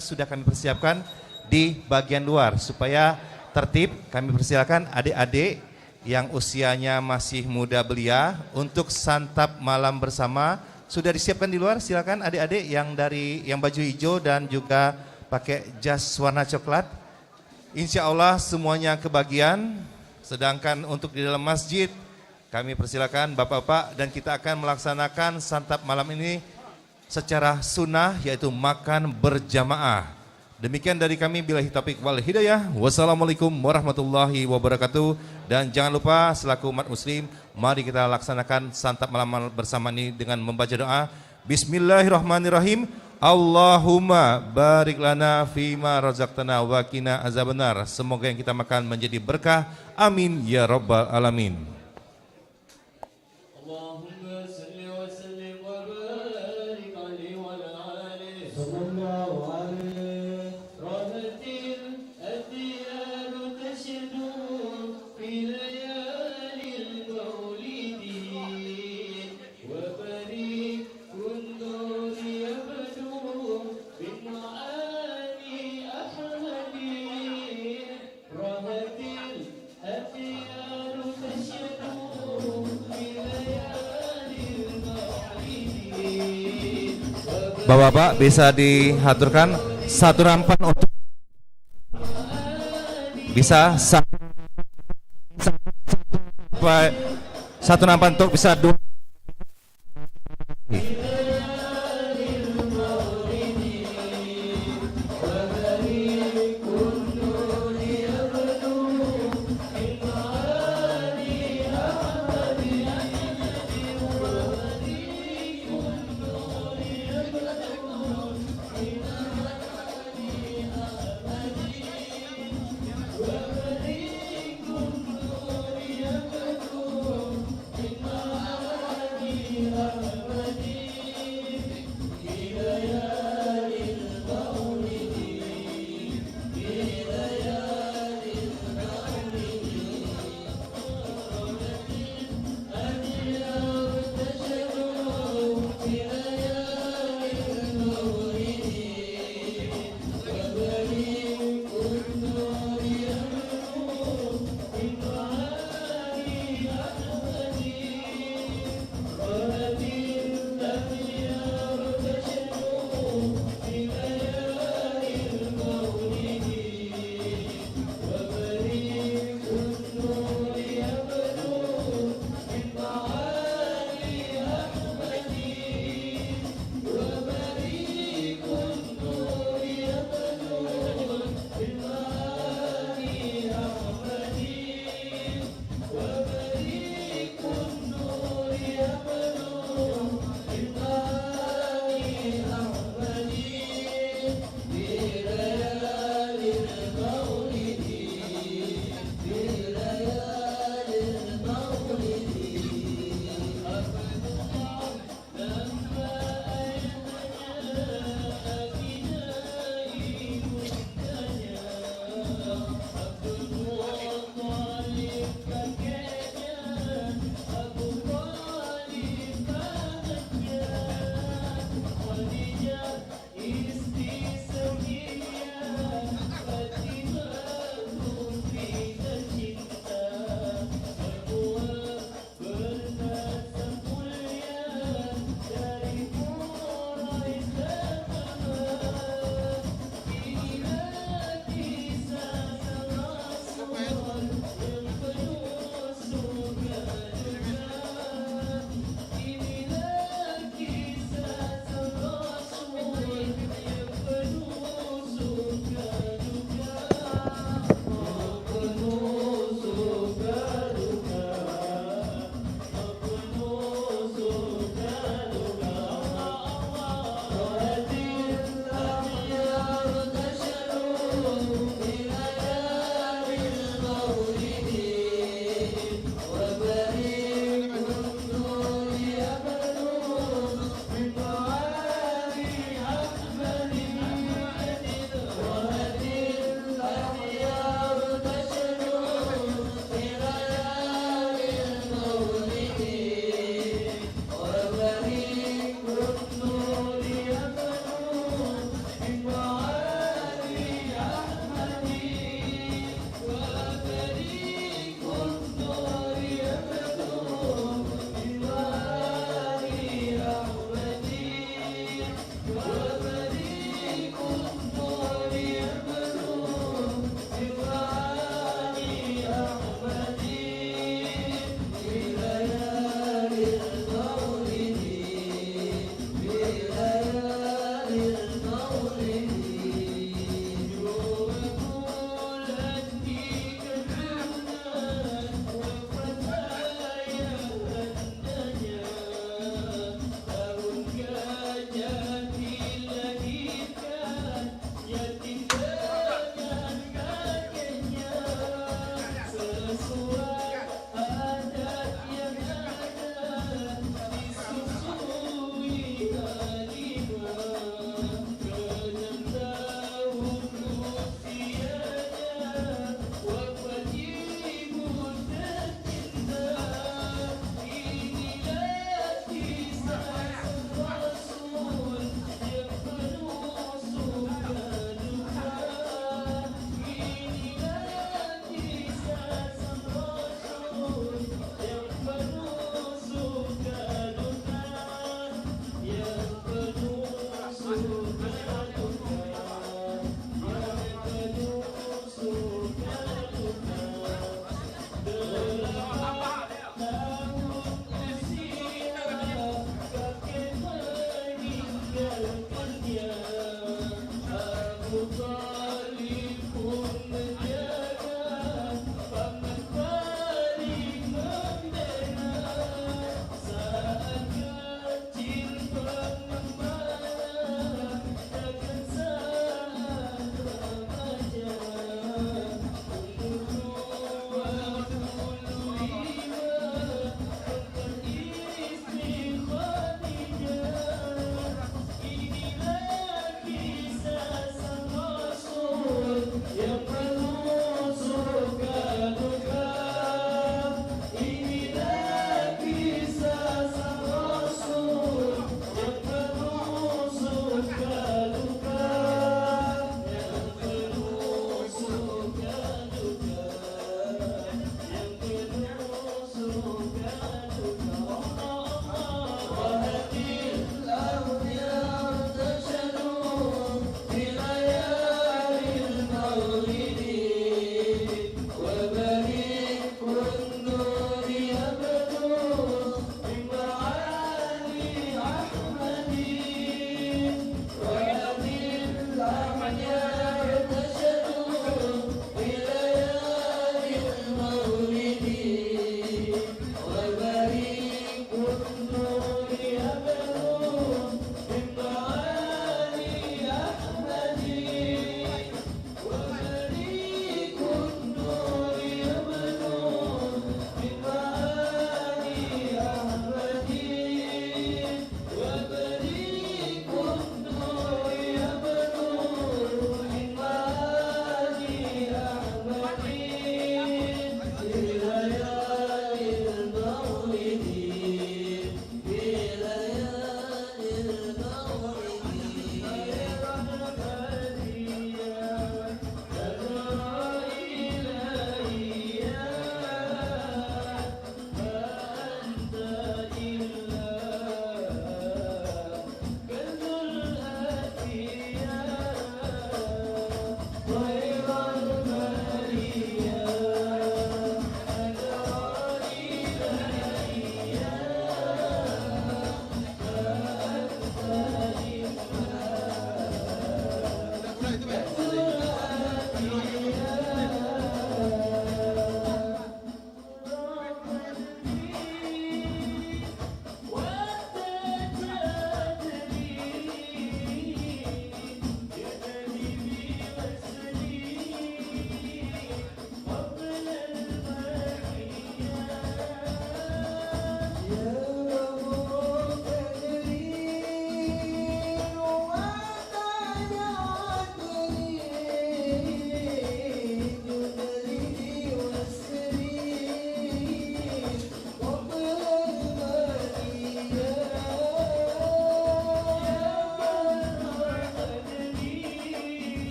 sudah kami persiapkan di bagian luar supaya tertib. Kami persilakan adik-adik yang usianya masih muda belia untuk santap malam bersama. Sudah disiapkan di luar, silakan adik-adik yang baju hijau dan juga pakai jas warna coklat. Insya Allah semuanya kebagian. Sedangkan untuk di dalam masjid kami persilakan bapak-bapak, dan kita akan melaksanakan santap malam ini secara sunnah, yaitu makan berjamaah. Demikian dari kami, billahi taufiq wal hidayah. Wassalamualaikum warahmatullahi wabarakatuh. Dan jangan lupa selaku umat muslim, mari kita laksanakan santap malam bersama ini dengan membaca doa. Bismillahirrahmanirrahim. Allahumma barik lana fima razaqtana wa qina azabannar. Semoga yang kita makan menjadi berkah. Amin ya rabbal alamin. اللهم صل وسلم وبارك عليه وعلى آله صلى الله عليه رهت الأديان تشد في ليالي المولد وبريق النور يبدو بالمعاني أحمد رهت الأديان تشد Bapak-bapak bisa dihaturkan satu rampan untuk bisa satu rampan untuk bisa dua